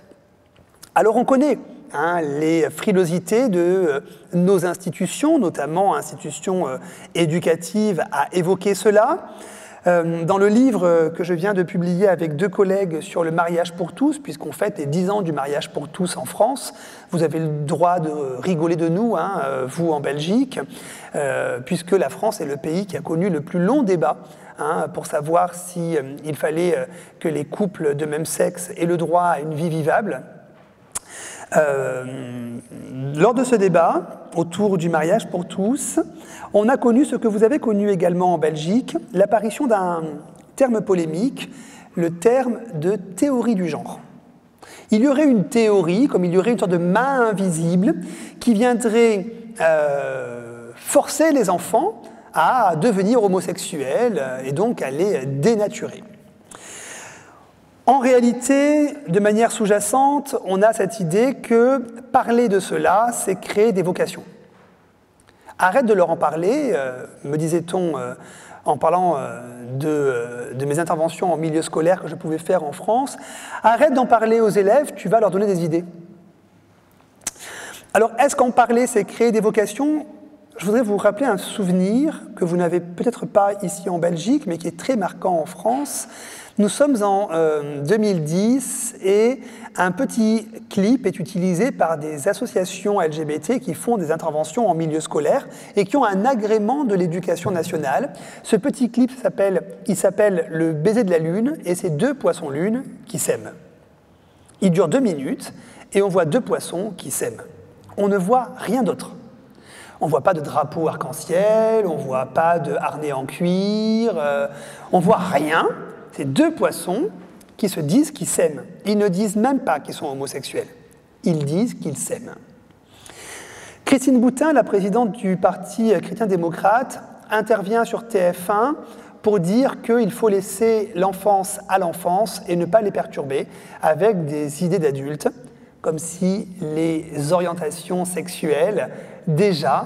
[SPEAKER 2] Alors on connaît les frilosités de nos institutions, notamment institutions éducatives, à évoquer cela. Dans le livre que je viens de publier avec 2 collègues sur le mariage pour tous, puisqu'on fête les 10 ans du mariage pour tous en France, vous avez le droit de rigoler de nous, vous en Belgique, puisque la France est le pays qui a connu le plus long débat pour savoir s'il fallait que les couples de même sexe aient le droit à une vie vivable. Lors de ce débat, autour du mariage pour tous, on a connu ce que vous avez connu également en Belgique, l'apparition d'un terme polémique, le terme de théorie du genre. Il y aurait une théorie, comme il y aurait une sorte de main invisible, qui viendrait forcer les enfants à devenir homosexuels et donc à les dénaturer. En réalité, de manière sous-jacente, on a cette idée que parler de cela, c'est créer des vocations. Arrête de leur en parler, me disait-on en parlant de mes interventions en milieu scolaire que je pouvais faire en France, arrête d'en parler aux élèves, tu vas leur donner des idées. Alors, est-ce qu'en parler, c'est créer des vocations ? Je voudrais vous rappeler un souvenir que vous n'avez peut-être pas ici en Belgique, mais qui est très marquant en France. Nous sommes en 2010 et un petit clip est utilisé par des associations LGBT qui font des interventions en milieu scolaire et qui ont un agrément de l'éducation nationale. Ce petit clip il s'appelle « Le baiser de la lune » et c'est 2 poissons lunes qui s'aiment. Il dure 2 minutes et on voit 2 poissons qui s'aiment. On ne voit rien d'autre. On ne voit pas de drapeau arc-en-ciel, on ne voit pas de harnais en cuir, on ne voit rien. C'est 2 poissons qui se disent qu'ils s'aiment. Ils ne disent même pas qu'ils sont homosexuels. Ils disent qu'ils s'aiment. Christine Boutin, la présidente du Parti chrétien-démocrate, intervient sur TF1 pour dire qu'il faut laisser l'enfance à l'enfance et ne pas les perturber avec des idées d'adultes, comme si les orientations sexuelles, déjà,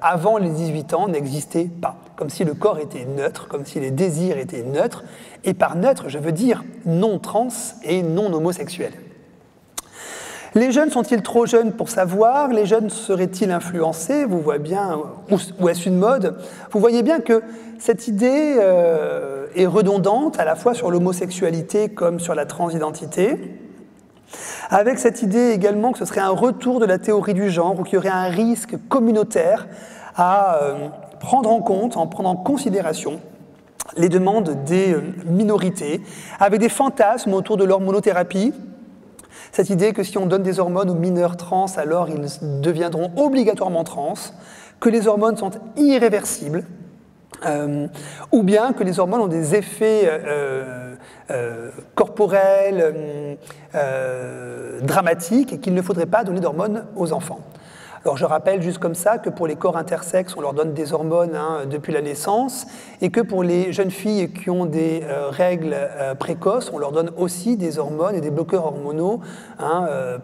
[SPEAKER 2] avant les 18 ans, n'existaient pas. comme si le corps était neutre, comme si les désirs étaient neutres. Et par neutre, je veux dire non trans et non homosexuel. Les jeunes sont-ils trop jeunes pour savoir? Les jeunes seraient-ils influencés? Vous voyez bien, ou est-ce une mode? Vous voyez bien que cette idée est redondante à la fois sur l'homosexualité comme sur la transidentité, avec cette idée également que ce serait un retour de la théorie du genre, ou qu'il y aurait un risque communautaire à prendre en compte, en prendre en considération les demandes des minorités, avec des fantasmes autour de l'hormonothérapie. Cette idée que si on donne des hormones aux mineurs trans, alors ils deviendront obligatoirement trans, que les hormones sont irréversibles, ou bien que les hormones ont des effets corporels dramatiques et qu'il ne faudrait pas donner d'hormones aux enfants. Alors je rappelle juste comme ça que pour les corps intersexes, on leur donne des hormones depuis la naissance et que pour les jeunes filles qui ont des règles précoces, on leur donne aussi des hormones et des bloqueurs hormonaux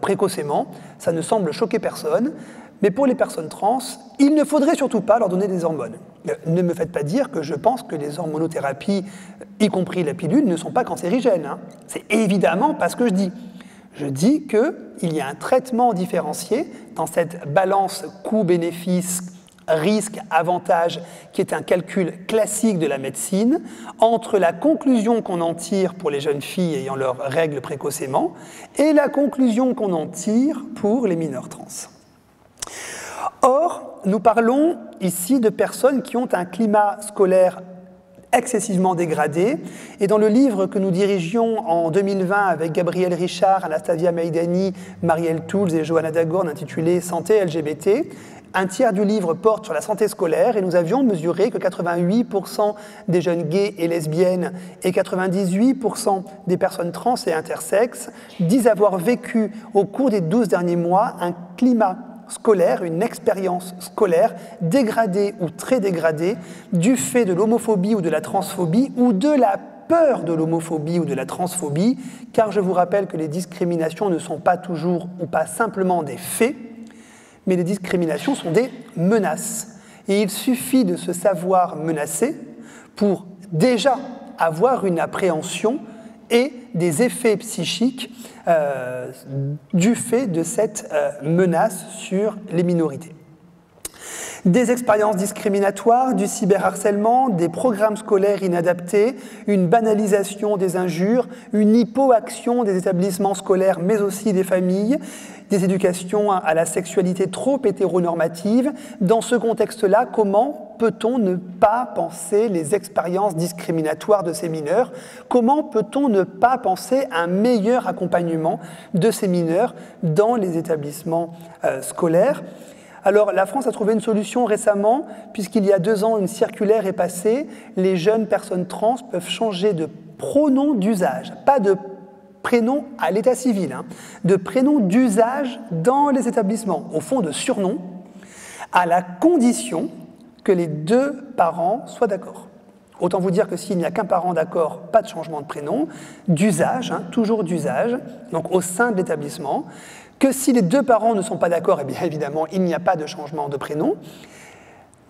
[SPEAKER 2] précocement. Ça ne semble choquer personne, mais pour les personnes trans, il ne faudrait surtout pas leur donner des hormones. Ne me faites pas dire que je pense que les hormonothérapies, y compris la pilule, ne sont pas cancérigènes. C'est évidemment pas ce que je dis. Je dis qu'il y a un traitement différencié dans cette balance coût-bénéfice, risque-avantage, qui est un calcul classique de la médecine, entre la conclusion qu'on en tire pour les jeunes filles ayant leurs règles précocement et la conclusion qu'on en tire pour les mineurs trans. Or, nous parlons ici de personnes qui ont un climat scolaire excessivement dégradé. Et dans le livre que nous dirigions en 2020 avec Gabriel Richard, Anastasia Meidani, Marielle Toulz et Johanna Dagorn, intitulé « Santé LGBT », un tiers du livre porte sur la santé scolaire et nous avions mesuré que 88% des jeunes gays et lesbiennes et 98% des personnes trans et intersexes disent avoir vécu au cours des 12 derniers mois un climat scolaire, une expérience scolaire dégradée ou très dégradée du fait de l'homophobie ou de la transphobie ou de la peur de l'homophobie ou de la transphobie, car je vous rappelle que les discriminations ne sont pas toujours ou pas simplement des faits, mais les discriminations sont des menaces. Et il suffit de se savoir menacé pour déjà avoir une appréhension et des effets psychiques du fait de cette menace sur les minorités. Des expériences discriminatoires, du cyberharcèlement, des programmes scolaires inadaptés, une banalisation des injures, une hypoaction des établissements scolaires mais aussi des familles, des éducations à la sexualité trop hétéronormative. Dans ce contexte-là, comment peut-on ne pas penser les expériences discriminatoires de ces mineurs? Comment peut-on ne pas penser un meilleur accompagnement de ces mineurs dans les établissements scolaires? Alors, la France a trouvé une solution récemment, puisqu'il y a 2 ans, une circulaire est passée. Les jeunes personnes trans peuvent changer de pronom d'usage, pas de prénom à l'état civil, de prénom d'usage dans les établissements, au fond de surnom, à la condition que les 2 parents soient d'accord. Autant vous dire que s'il n'y a qu'un parent d'accord, pas de changement de prénom, d'usage, toujours d'usage, donc au sein de l'établissement, que si les 2 parents ne sont pas d'accord, eh bien évidemment, il n'y a pas de changement de prénom.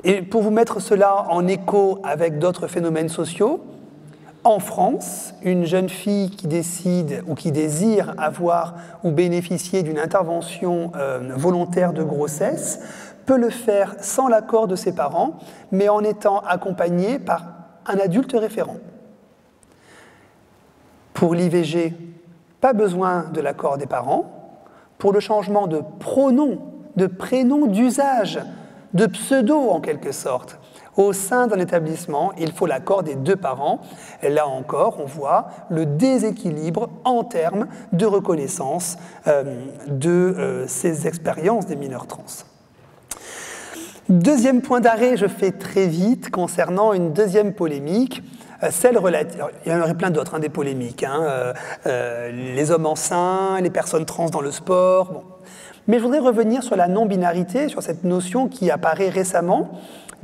[SPEAKER 2] Et pour vous mettre cela en écho avec d'autres phénomènes sociaux, en France, une jeune fille qui décide ou qui désire avoir ou bénéficier d'une intervention volontaire de grossesse peut le faire sans l'accord de ses parents, mais en étant accompagnée par un adulte référent. Pour l'IVG, pas besoin de l'accord des parents. Pour le changement de pronom, de prénom d'usage, de pseudo en quelque sorte, au sein d'un établissement, il faut l'accord des 2 parents. Et là encore, on voit le déséquilibre en termes de reconnaissance de ces expériences des mineurs trans. Deuxième point d'arrêt, je fais très vite, concernant une deuxième polémique, celle relative, il y en aurait plein d'autres, des polémiques, les hommes enceints, les personnes trans dans le sport, bon. Mais je voudrais revenir sur la non-binarité, sur cette notion qui apparaît récemment,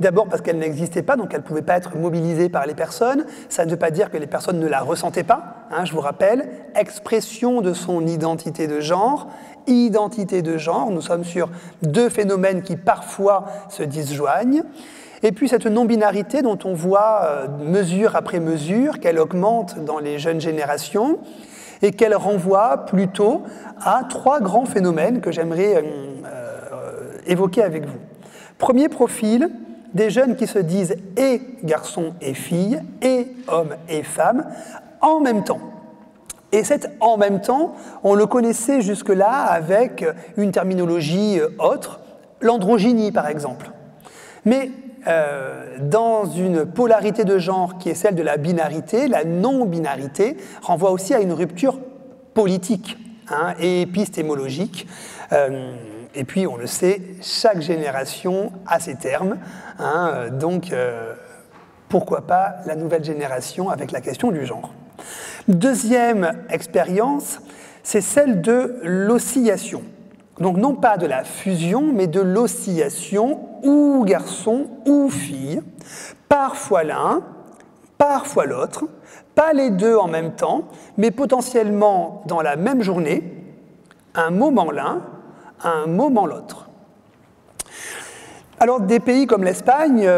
[SPEAKER 2] d'abord parce qu'elle n'existait pas, donc elle ne pouvait pas être mobilisée par les personnes, ça ne veut pas dire que les personnes ne la ressentaient pas, je vous rappelle, expression de son identité de genre identité de genre. Nous sommes sur deux phénomènes qui parfois se disjoignent. Et puis cette non-binarité dont on voit mesure après mesure qu'elle augmente dans les jeunes générations et qu'elle renvoie plutôt à trois grands phénomènes que j'aimerais évoquer avec vous. Premier profil, des jeunes qui se disent et garçons et filles, et hommes et femmes, en même temps. Et cet « en même temps », on le connaissait jusque-là avec une terminologie autre, l'androgynie par exemple. Mais dans une polarité de genre qui est celle de la binarité, la non-binarité renvoie aussi à une rupture politique et épistémologique. Et puis, on le sait, chaque génération a ses termes. Donc, pourquoi pas la nouvelle génération avec la question du genre. Deuxième expérience, c'est celle de l'oscillation. Donc non pas de la fusion, mais de l'oscillation, ou garçon ou fille, parfois l'un, parfois l'autre, pas les deux en même temps, mais potentiellement dans la même journée, un moment l'un, un moment l'autre. Alors, des pays comme l'Espagne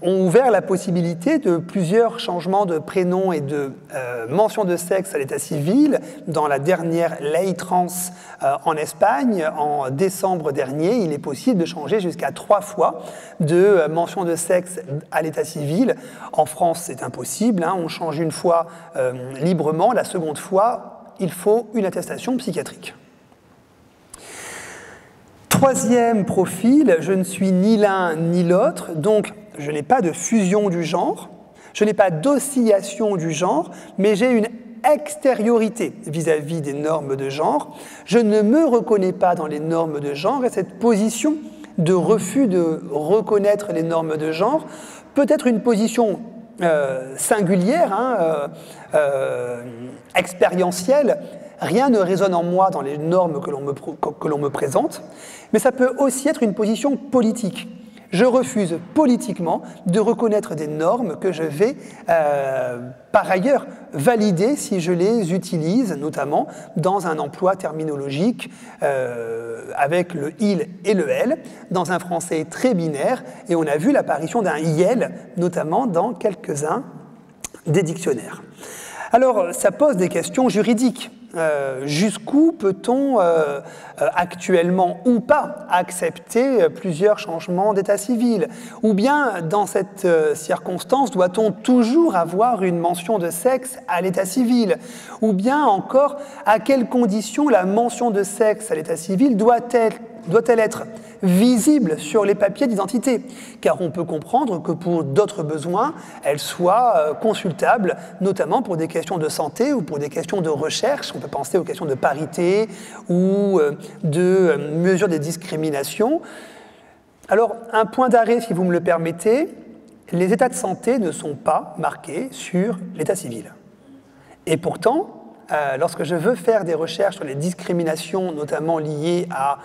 [SPEAKER 2] ont ouvert la possibilité de plusieurs changements de prénom et de mention de sexe à l'état civil. Dans la dernière ley trans en Espagne, en décembre dernier, il est possible de changer jusqu'à 3 fois de mention de sexe à l'état civil. En France, c'est impossible. On change une fois librement. La seconde fois, il faut une attestation psychiatrique. Troisième profil, je ne suis ni l'un ni l'autre, donc je n'ai pas de fusion du genre, je n'ai pas d'oscillation du genre, mais j'ai une extériorité vis-à-vis des normes de genre. Je ne me reconnais pas dans les normes de genre et cette position de refus de reconnaître les normes de genre peut être une position singulière, expérientielle. Rien ne résonne en moi dans les normes que l'on me présente, mais ça peut aussi être une position politique. Je refuse politiquement de reconnaître des normes que je vais par ailleurs valider si je les utilise, notamment dans un emploi terminologique avec le « il » et le « elle », dans un français très binaire, et on a vu l'apparition d'un « iel », notamment dans quelques-uns des dictionnaires. Alors, ça pose des questions juridiques. Jusqu'où peut-on actuellement ou pas accepter plusieurs changements d'état civil? Ou bien, dans cette circonstance, doit-on toujours avoir une mention de sexe à l'état civil? Ou bien encore, à quelles conditions la mention de sexe à l'état civil doit-elle être visible sur les papiers d'identité? Car on peut comprendre que pour d'autres besoins, elle soit consultable, notamment pour des questions de santé ou pour des questions de recherche. On peut penser aux questions de parité ou de mesure des discriminations. Alors, un point d'arrêt, si vous me le permettez, les états de santé ne sont pas marqués sur l'état civil. Et pourtant, lorsque je veux faire des recherches sur les discriminations, notamment liées à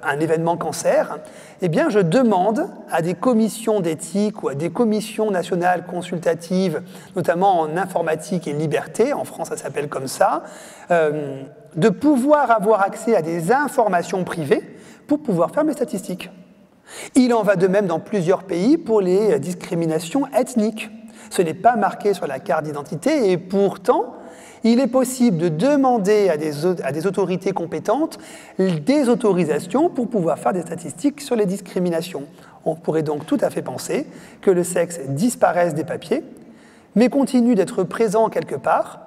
[SPEAKER 2] un événement cancer, eh bien, je demande à des commissions d'éthique ou à des commissions nationales consultatives, notamment en informatique et liberté, en France ça s'appelle comme ça, de pouvoir avoir accès à des informations privées pour pouvoir faire mes statistiques. Il en va de même dans plusieurs pays pour les discriminations ethniques. Ce n'est pas marqué sur la carte d'identité et pourtant, il est possible de demander à des autorités compétentes des autorisations pour pouvoir faire des statistiques sur les discriminations. On pourrait donc tout à fait penser que le sexe disparaisse des papiers, mais continue d'être présent quelque part,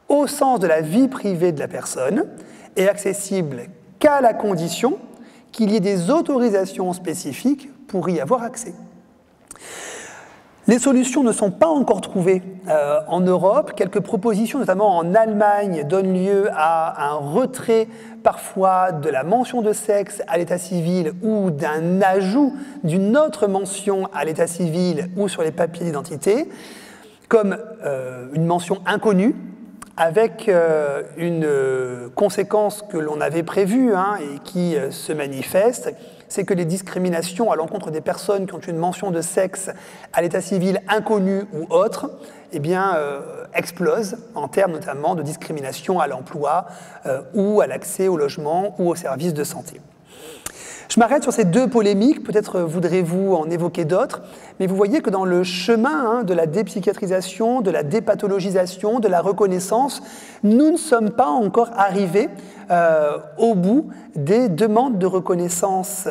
[SPEAKER 2] au sens de la vie privée de la personne, et accessible qu'à la condition qu'il y ait des autorisations spécifiques pour y avoir accès. Les solutions ne sont pas encore trouvées en Europe. Quelques propositions, notamment en Allemagne, donnent lieu à un retrait parfois de la mention de sexe à l'état civil ou d'un ajout d'une autre mention à l'état civil ou sur les papiers d'identité, comme une mention inconnue avec une conséquence que l'on avait prévue et qui se manifeste, c'est que les discriminations à l'encontre des personnes qui ont une mention de sexe à l'état civil inconnu ou autre, explosent en termes notamment de discrimination à l'emploi ou à l'accès au logement ou aux services de santé. Je m'arrête sur ces deux polémiques, peut-être voudrez-vous en évoquer d'autres, mais vous voyez que dans le chemin de la dépsychiatrisation, de la dépathologisation, de la reconnaissance, nous ne sommes pas encore arrivés au bout des demandes de reconnaissance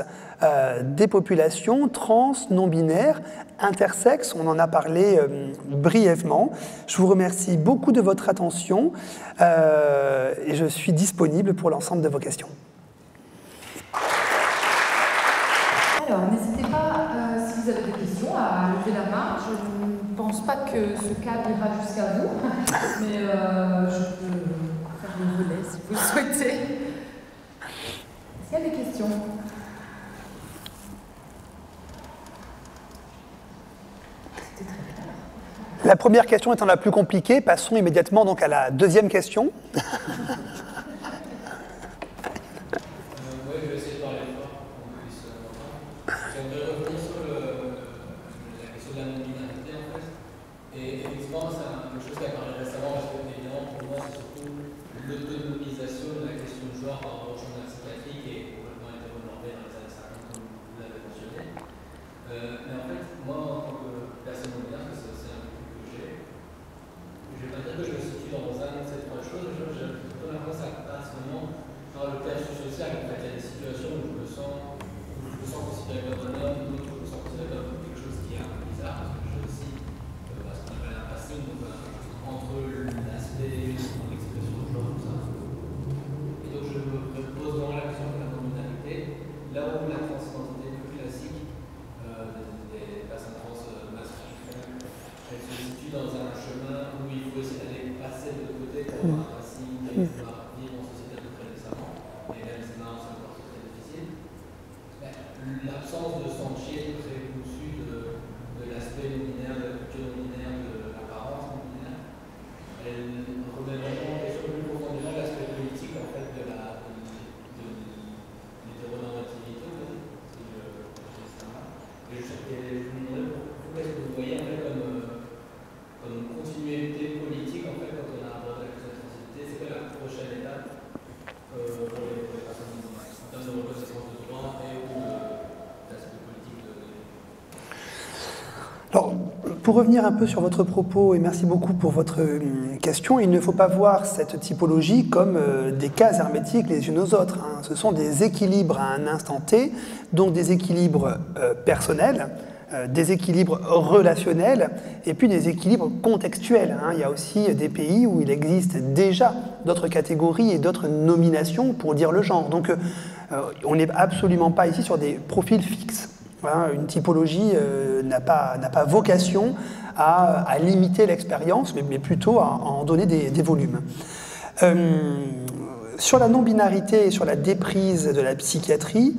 [SPEAKER 2] des populations trans, non-binaires, intersexes. On en a parlé brièvement. Je vous remercie beaucoup de votre attention et je suis disponible pour l'ensemble de vos questions.
[SPEAKER 1] Alors, n'hésitez pas, si vous avez des questions, à lever la main. Je ne pense pas que ce cadre ira jusqu'à vous, mais je peux faire le relais si vous le souhaitez. Est-ce qu'il y a des questions? C'était très clair.
[SPEAKER 2] La première question étant la plus compliquée, passons immédiatement donc à la deuxième question. Alors, pour revenir un peu sur votre propos, et merci beaucoup pour votre question, il ne faut pas voir cette typologie comme des cases hermétiques les unes aux autres. Ce sont des équilibres à un instant T, donc des équilibres personnels, des équilibres relationnels, et puis des équilibres contextuels. Il y a aussi des pays où il existe déjà d'autres catégories et d'autres nominations pour dire le genre. Donc, on n'est absolument pas ici sur des profils fixes. Une typologie n'a pas vocation à limiter l'expérience, mais plutôt à en donner des volumes. Sur la non-binarité et sur la déprise de la psychiatrie,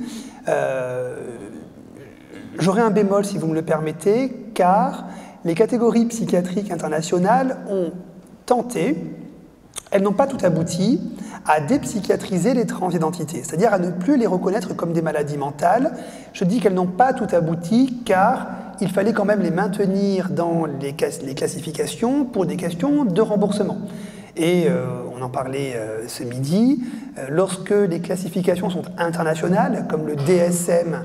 [SPEAKER 2] j'aurais un bémol si vous me le permettez, car les catégories psychiatriques internationales ont tenté, elles n'ont pas tout abouti, à dépsychiatriser les transidentités, c'est-à-dire à ne plus les reconnaître comme des maladies mentales. Je dis qu'elles n'ont pas tout abouti car il fallait quand même les maintenir dans les classifications pour des questions de remboursement. Et on en parlait ce midi, lorsque les classifications sont internationales, comme le DSM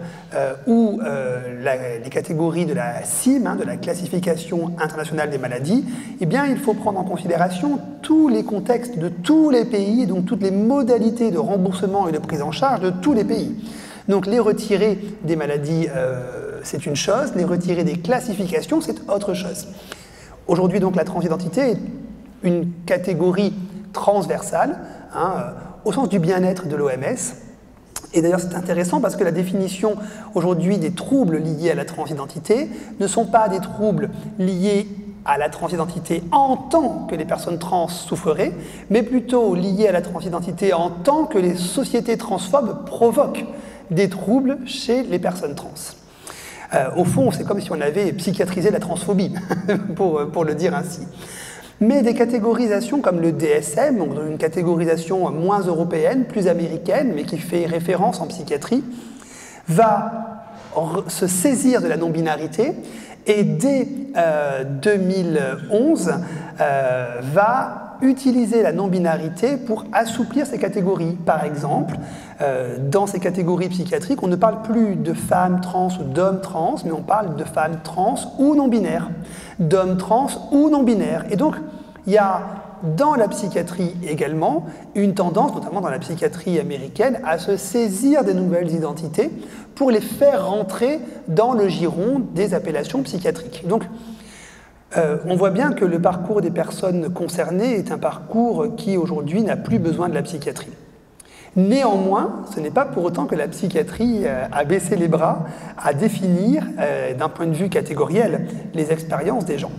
[SPEAKER 2] ou les catégories de la CIM, de la classification internationale des maladies, eh bien, il faut prendre en considération tous les contextes de tous les pays, donc toutes les modalités de remboursement et de prise en charge de tous les pays. Donc les retirer des maladies, c'est une chose, les retirer des classifications, c'est autre chose. Aujourd'hui, donc, la transidentité est une catégorie transversale, au sens du bien-être de l'OMS. Et d'ailleurs, c'est intéressant parce que la définition aujourd'hui des troubles liés à la transidentité ne sont pas des troubles liés à la transidentité en tant que les personnes trans souffreraient, mais plutôt liés à la transidentité en tant que les sociétés transphobes provoquent des troubles chez les personnes trans. Au fond, c'est comme si on avait psychiatrisé la transphobie, pour le dire ainsi. Mais des catégorisations comme le DSM, donc une catégorisation moins européenne, plus américaine, mais qui fait référence en psychiatrie, va se saisir de la non-binarité et dès 2011 va utiliser la non-binarité pour assouplir ces catégories. Par exemple, dans ces catégories psychiatriques, on ne parle plus de femmes trans ou d'hommes trans, mais on parle de femmes trans ou non-binaires, d'hommes trans ou non-binaires. Et donc, il y a dans la psychiatrie également une tendance, notamment dans la psychiatrie américaine, à se saisir des nouvelles identités pour les faire rentrer dans le giron des appellations psychiatriques. Donc, on voit bien que le parcours des personnes concernées est un parcours qui, aujourd'hui, n'a plus besoin de la psychiatrie. Néanmoins, ce n'est pas pour autant que la psychiatrie a baissé les bras à définir, d'un point de vue catégoriel, les expériences des gens.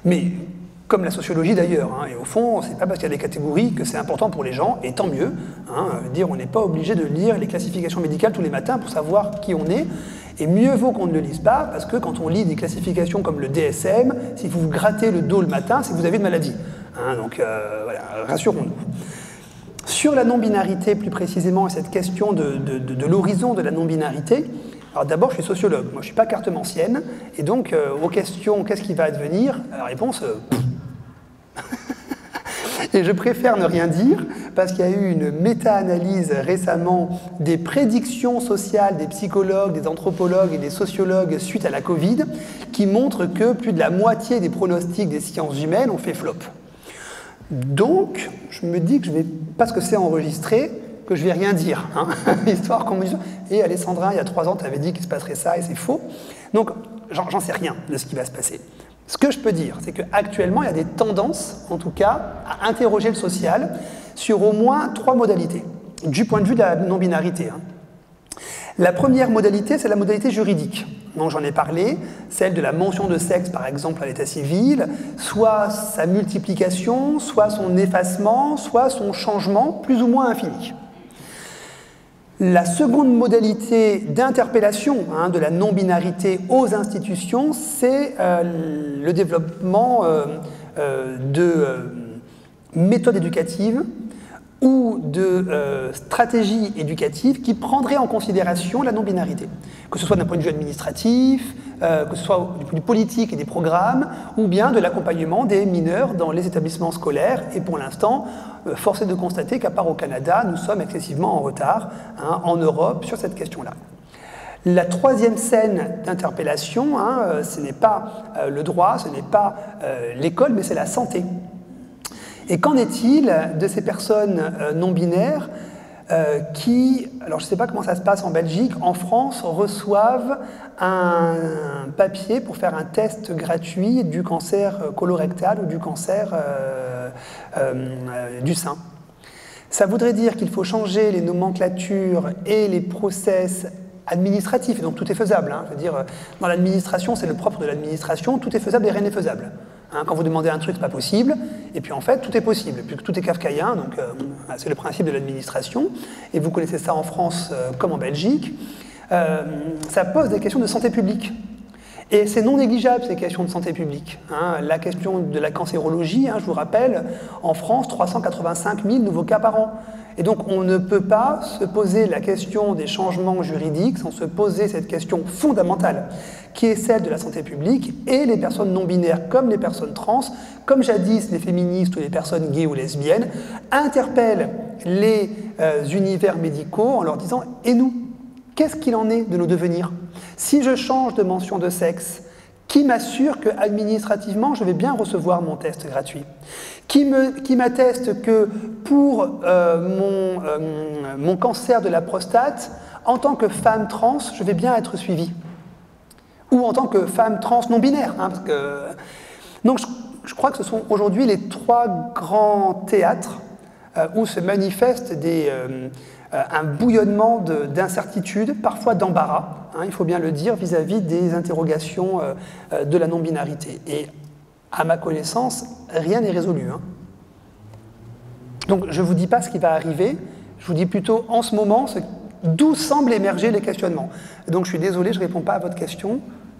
[SPEAKER 2] Mais, comme la sociologie d'ailleurs, et au fond, c'est pas parce qu'il y a des catégories que c'est important pour les gens, et tant mieux. On n'est pas obligé de lire les classifications médicales tous les matins pour savoir qui on est. Et mieux vaut qu'on ne le lise pas, parce que quand on lit des classifications comme le DSM, si vous vous grattez le dos le matin, c'est que vous avez une maladie. Donc voilà, rassurons-nous. Sur la non-binarité, plus précisément, et cette question de l'horizon de la non-binarité, alors d'abord, je suis sociologue, moi je ne suis pas cartomancienne, et donc aux questions « qu'est-ce qui va advenir ?», la réponse Et je préfère ne rien dire, parce qu'il y a eu une méta-analyse récemment des prédictions sociales des psychologues, des anthropologues et des sociologues suite à la Covid, qui montre que plus de la moitié des pronostics des sciences humaines ont fait flop. Donc, je me dis que je vais, parce que c'est enregistré, que je vais rien dire, histoire qu'on me dise « Et Alessandra, il y a 3 ans, tu avais dit qu'il se passerait ça, et c'est faux. » Donc, j'en sais rien de ce qui va se passer. Ce que je peux dire, c'est qu'actuellement, il y a des tendances, en tout cas, à interroger le social sur au moins 3 modalités, du point de vue de la non-binarité. La première modalité, c'est la modalité juridique. Donc j'en ai parlé, celle de la mention de sexe, par exemple, à l'état civil, soit sa multiplication, soit son effacement, soit son changement, plus ou moins infini. La seconde modalité d'interpellation de la non-binarité aux institutions, c'est le développement de méthodes éducatives ou de stratégies éducatives qui prendraient en considération la non-binarité, que ce soit d'un point de vue administratif, que ce soit du point de vue politique et des programmes, ou bien de l'accompagnement des mineurs dans les établissements scolaires. Et pour l'instant, force est de constater qu'à part au Canada, nous sommes excessivement en retard en Europe sur cette question-là. La troisième scène d'interpellation, ce n'est pas le droit, ce n'est pas l'école, mais c'est la santé. Et qu'en est-il de ces personnes non-binaires qui, alors je ne sais pas comment ça se passe en Belgique, en France, reçoivent un papier pour faire un test gratuit du cancer colorectal ou du cancer du sein. Ça voudrait dire qu'il faut changer les nomenclatures et les process administratifs, et donc tout est faisable. Je veux dire, dans l'administration, c'est le propre de l'administration, tout est faisable et rien n'est faisable. Quand vous demandez un truc, c'est pas possible, et puis en fait, tout est possible, puisque tout est kafkaïen, donc c'est le principe de l'administration, et vous connaissez ça en France comme en Belgique. Ça pose des questions de santé publique. Et c'est non négligeable, ces questions de santé publique. La question de la cancérologie, je vous rappelle, en France, 385 000 nouveaux cas par an. Et donc, on ne peut pas se poser la question des changements juridiques sans se poser cette question fondamentale, qui est celle de la santé publique, et les personnes non-binaires comme les personnes trans, comme jadis les féministes ou les personnes gays ou lesbiennes, interpellent les univers médicaux en leur disant « Et nous ? Qu'est-ce qu'il en est de nos devenirs ? Si je change de mention de sexe, qui m'assure qu'administrativement, je vais bien recevoir mon test gratuit ? Qui m'atteste que pour mon cancer de la prostate, en tant que femme trans, je vais bien être suivie ? Ou en tant que femme trans non-binaire parce que... Donc je crois que ce sont aujourd'hui les 3 grands théâtres où se manifestent un bouillonnement d'incertitude, parfois d'embarras, il faut bien le dire, vis-à-vis des interrogations de la non-binarité. Et à ma connaissance, rien n'est résolu. Donc je ne vous dis pas ce qui va arriver, je vous dis plutôt en ce moment d'où semblent émerger les questionnements. Donc je suis désolé, je ne réponds pas à votre question,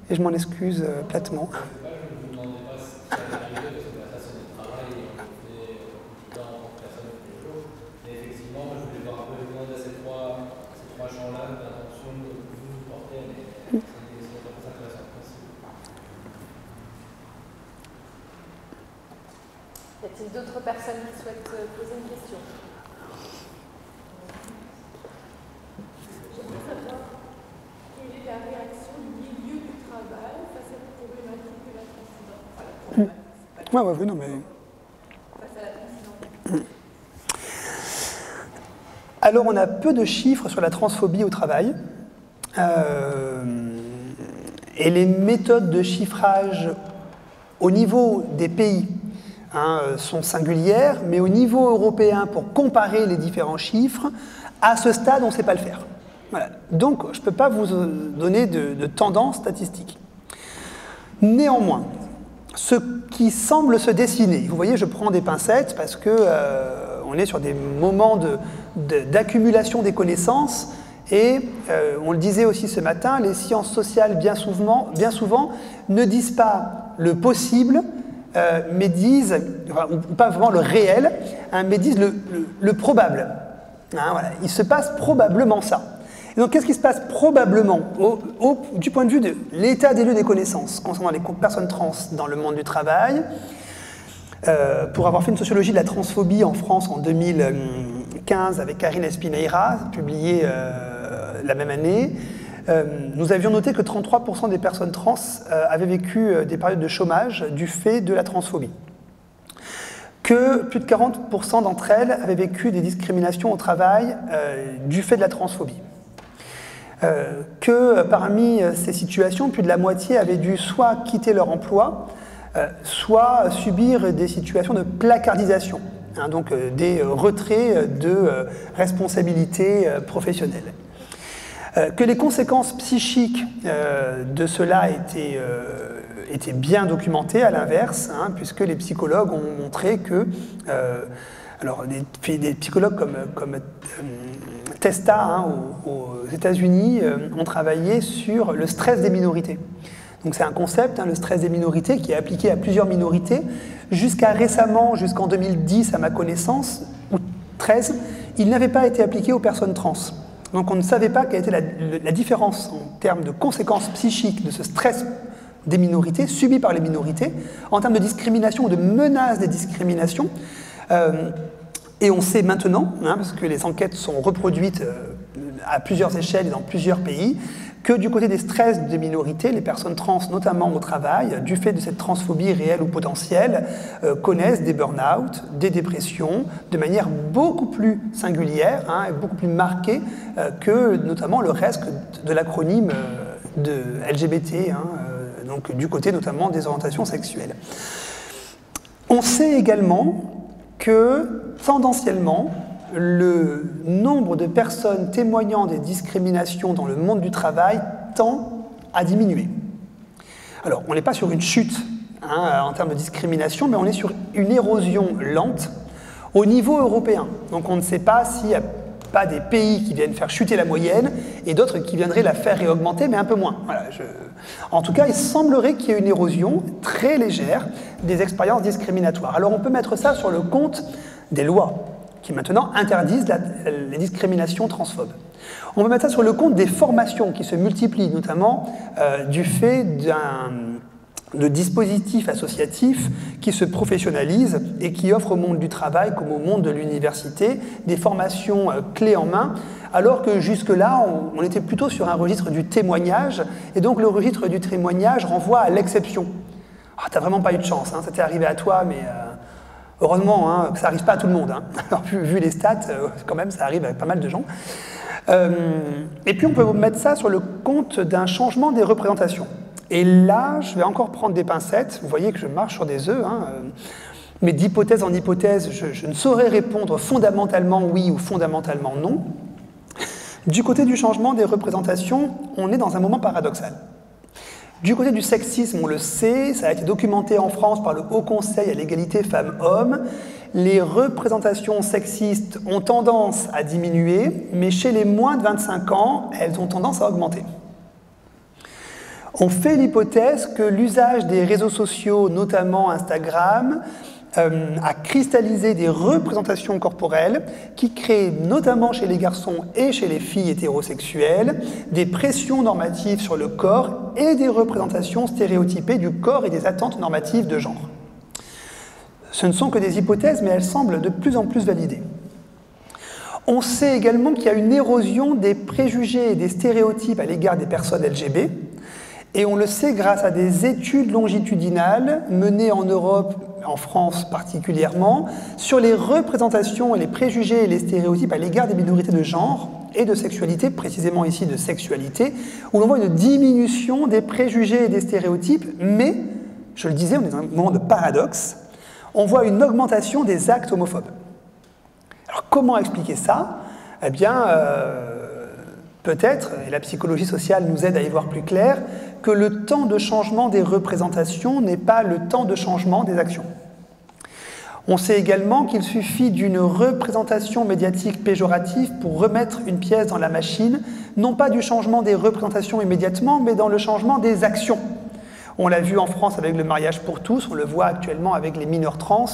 [SPEAKER 2] et je m'en excuse platement.
[SPEAKER 1] d'autres personnes qui souhaitent poser une question?
[SPEAKER 3] J'aimerais savoir quelle est la réaction du milieu du travail face à la problématique de la transphobie.
[SPEAKER 2] Oui, non, mais...
[SPEAKER 3] Face à la transphobie.
[SPEAKER 2] Alors, on a peu de chiffres sur la transphobie au travail. Et les méthodes de chiffrage au niveau des pays sont singulières, mais au niveau européen, pour comparer les différents chiffres, à ce stade, on ne sait pas le faire. Voilà. Donc, je ne peux pas vous donner de tendance statistique. Néanmoins, ce qui semble se dessiner, vous voyez, je prends des pincettes parce que on est sur des moments d'accumulation des connaissances et on le disait aussi ce matin, les sciences sociales bien souvent ne disent pas le possible, mais disent, ou pas vraiment le réel, mais disent le probable. Voilà. Il se passe probablement ça. Et donc, qu'est-ce qui se passe probablement du point de vue de l'état des lieux des connaissances concernant les personnes trans dans le monde du travail? Pour avoir fait une sociologie de la transphobie en France en 2015 avec Karine Espineira, publiée la même année, nous avions noté que 33% des personnes trans avaient vécu des périodes de chômage du fait de la transphobie. Que plus de 40% d'entre elles avaient vécu des discriminations au travail du fait de la transphobie. Que parmi ces situations, plus de la moitié avaient dû soit quitter leur emploi, soit subir des situations de placardisation, donc des retraits de responsabilités professionnelles. Que les conséquences psychiques de cela étaient bien documentées, à l'inverse, puisque les psychologues ont montré que, alors des psychologues comme Testa aux États-Unis ont travaillé sur le stress des minorités. Donc c'est un concept, le stress des minorités, qui est appliqué à plusieurs minorités. Jusqu'à récemment, jusqu'en 2010 à ma connaissance, ou 2013, il n'avait pas été appliqué aux personnes trans. Donc on ne savait pas quelle était la différence en termes de conséquences psychiques de ce stress des minorités, subi par les minorités, en termes de discrimination ou de menace des discriminations. Et on sait maintenant, parce que les enquêtes sont reproduites à plusieurs échelles et dans plusieurs pays, que du côté des stress des minorités, les personnes trans, notamment au travail, du fait de cette transphobie réelle ou potentielle, connaissent des burn-out, des dépressions, de manière beaucoup plus singulière et beaucoup plus marquée que notamment le reste de l'acronyme de LGBT, donc du côté notamment des orientations sexuelles. On sait également que, tendanciellement, le nombre de personnes témoignant des discriminations dans le monde du travail tend à diminuer. Alors, on n'est pas sur une chute en termes de discrimination, mais on est sur une érosion lente au niveau européen. Donc on ne sait pas s'il n'y a pas des pays qui viennent faire chuter la moyenne et d'autres qui viendraient la faire réaugmenter, mais un peu moins. Voilà, En tout cas, il semblerait qu'il y ait une érosion très légère des expériences discriminatoires. Alors on peut mettre ça sur le compte des lois qui maintenant interdisent les discriminations transphobes. On peut mettre ça sur le compte des formations qui se multiplient, notamment du fait de dispositifs associatifs qui se professionnalisent et qui offrent au monde du travail comme au monde de l'université des formations clés en main, alors que jusque-là, on était plutôt sur un registre du témoignage, et donc le registre du témoignage renvoie à l'exception. Ah, t'as vraiment pas eu de chance, ça t'est arrivé à toi, mais heureusement que ça n'arrive pas à tout le monde. Alors, vu les stats, quand même, ça arrive à pas mal de gens. Et puis on peut mettre ça sur le compte d'un changement des représentations. Et là, je vais encore prendre des pincettes. Vous voyez que je marche sur des œufs. Mais d'hypothèse en hypothèse, je ne saurais répondre fondamentalement oui ou fondamentalement non. Du côté du changement des représentations, on est dans un moment paradoxal. Du côté du sexisme, on le sait, ça a été documenté en France par le Haut Conseil à l'égalité femmes-hommes. Les représentations sexistes ont tendance à diminuer, mais chez les moins de 25 ans, elles ont tendance à augmenter. On fait l'hypothèse que l'usage des réseaux sociaux, notamment Instagram, a cristallisé des représentations corporelles qui créent, notamment chez les garçons et chez les filles hétérosexuelles, des pressions normatives sur le corps et des représentations stéréotypées du corps et des attentes normatives de genre. Ce ne sont que des hypothèses, mais elles semblent de plus en plus validées. On sait également qu'il y a une érosion des préjugés et des stéréotypes à l'égard des personnes LGBT, et on le sait grâce à des études longitudinales menées en Europe, en France particulièrement, sur les représentations et les préjugés et les stéréotypes à l'égard des minorités de genre et de sexualité, précisément ici de sexualité, où l'on voit une diminution des préjugés et des stéréotypes, mais, je le disais, on est dans un moment de paradoxe, on voit une augmentation des actes homophobes. Alors comment expliquer ça? Eh bien, peut-être, et la psychologie sociale nous aide à y voir plus clair, que le temps de changement des représentations n'est pas le temps de changement des actions. On sait également qu'il suffit d'une représentation médiatique péjorative pour remettre une pièce dans la machine, non pas du changement des représentations immédiatement, mais dans le changement des actions. On l'a vu en France avec le mariage pour tous, on le voit actuellement avec les mineurs trans.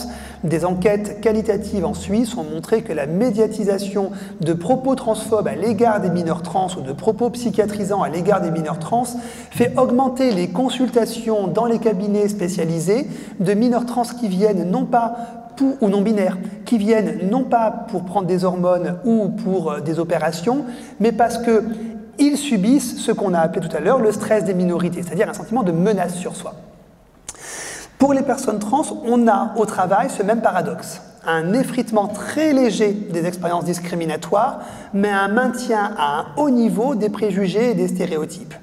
[SPEAKER 2] Des enquêtes qualitatives en Suisse ont montré que la médiatisation de propos transphobes à l'égard des mineurs trans ou de propos psychiatrisants à l'égard des mineurs trans fait augmenter les consultations dans les cabinets spécialisés de mineurs trans qui viennent non pas ou non-binaires, qui viennent non pas pour prendre des hormones ou pour des opérations, mais parce que ils subissent ce qu'on a appelé tout à l'heure le stress des minorités, c'est-à-dire un sentiment de menace sur soi. Pour les personnes trans, on a au travail ce même paradoxe, un effritement très léger des expériences discriminatoires, mais un maintien à un haut niveau des préjugés et des stéréotypes.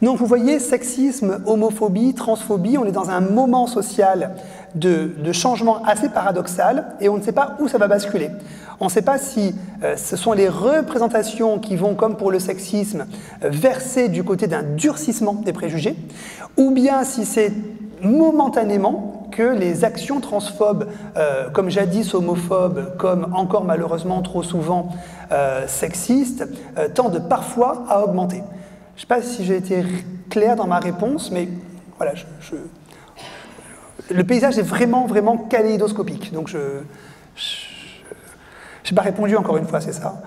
[SPEAKER 2] Donc vous voyez, sexisme, homophobie, transphobie, on est dans un moment social de changement assez paradoxal et on ne sait pas où ça va basculer. On ne sait pas si ce sont les représentations qui vont, comme pour le sexisme, verser du côté d'un durcissement des préjugés, ou bien si c'est momentanément que les actions transphobes, comme jadis homophobes, comme encore malheureusement trop souvent sexistes, tendent parfois à augmenter. Je ne sais pas si j'ai été clair dans ma réponse, mais voilà, le paysage est vraiment, vraiment kaléidoscopique. Donc je n'ai pas répondu encore une fois, c'est ça.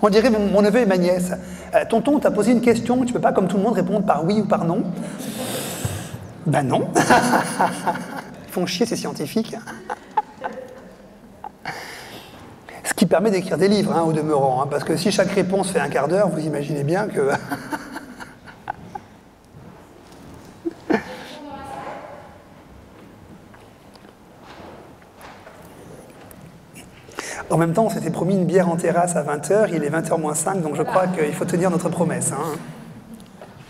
[SPEAKER 2] On dirait mon neveu et ma nièce. Tonton, t'as posé une question, tu ne peux pas comme tout le monde répondre par oui ou par non. Ben non. Ils font chier ces scientifiques. Ce qui permet d'écrire des livres, au demeurant, parce que si chaque réponse fait un quart d'heure, vous imaginez bien que... En même temps, on s'était promis une bière en terrasse à 20h, il est 20h moins 5, donc je crois qu'il faut tenir notre promesse.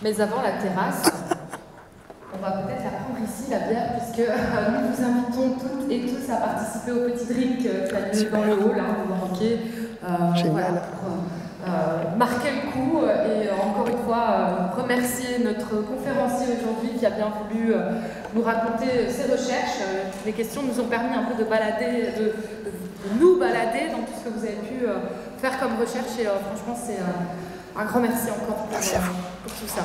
[SPEAKER 1] Mais avant la terrasse, on va peut-être la prendre ici, la bière, puisque nous vous invitons toutes et tous à participer au petit drink qui a lieu dans le hall, vous manquez.
[SPEAKER 2] Génial.
[SPEAKER 1] Voilà, pour marquer le coup et encore une fois remercier notre conférencier aujourd'hui qui a bien voulu nous raconter ses recherches. Les questions nous ont permis un peu de balader, de nous balader dans tout ce que vous avez pu faire comme recherche et franchement c'est un grand merci encore pour tout ça.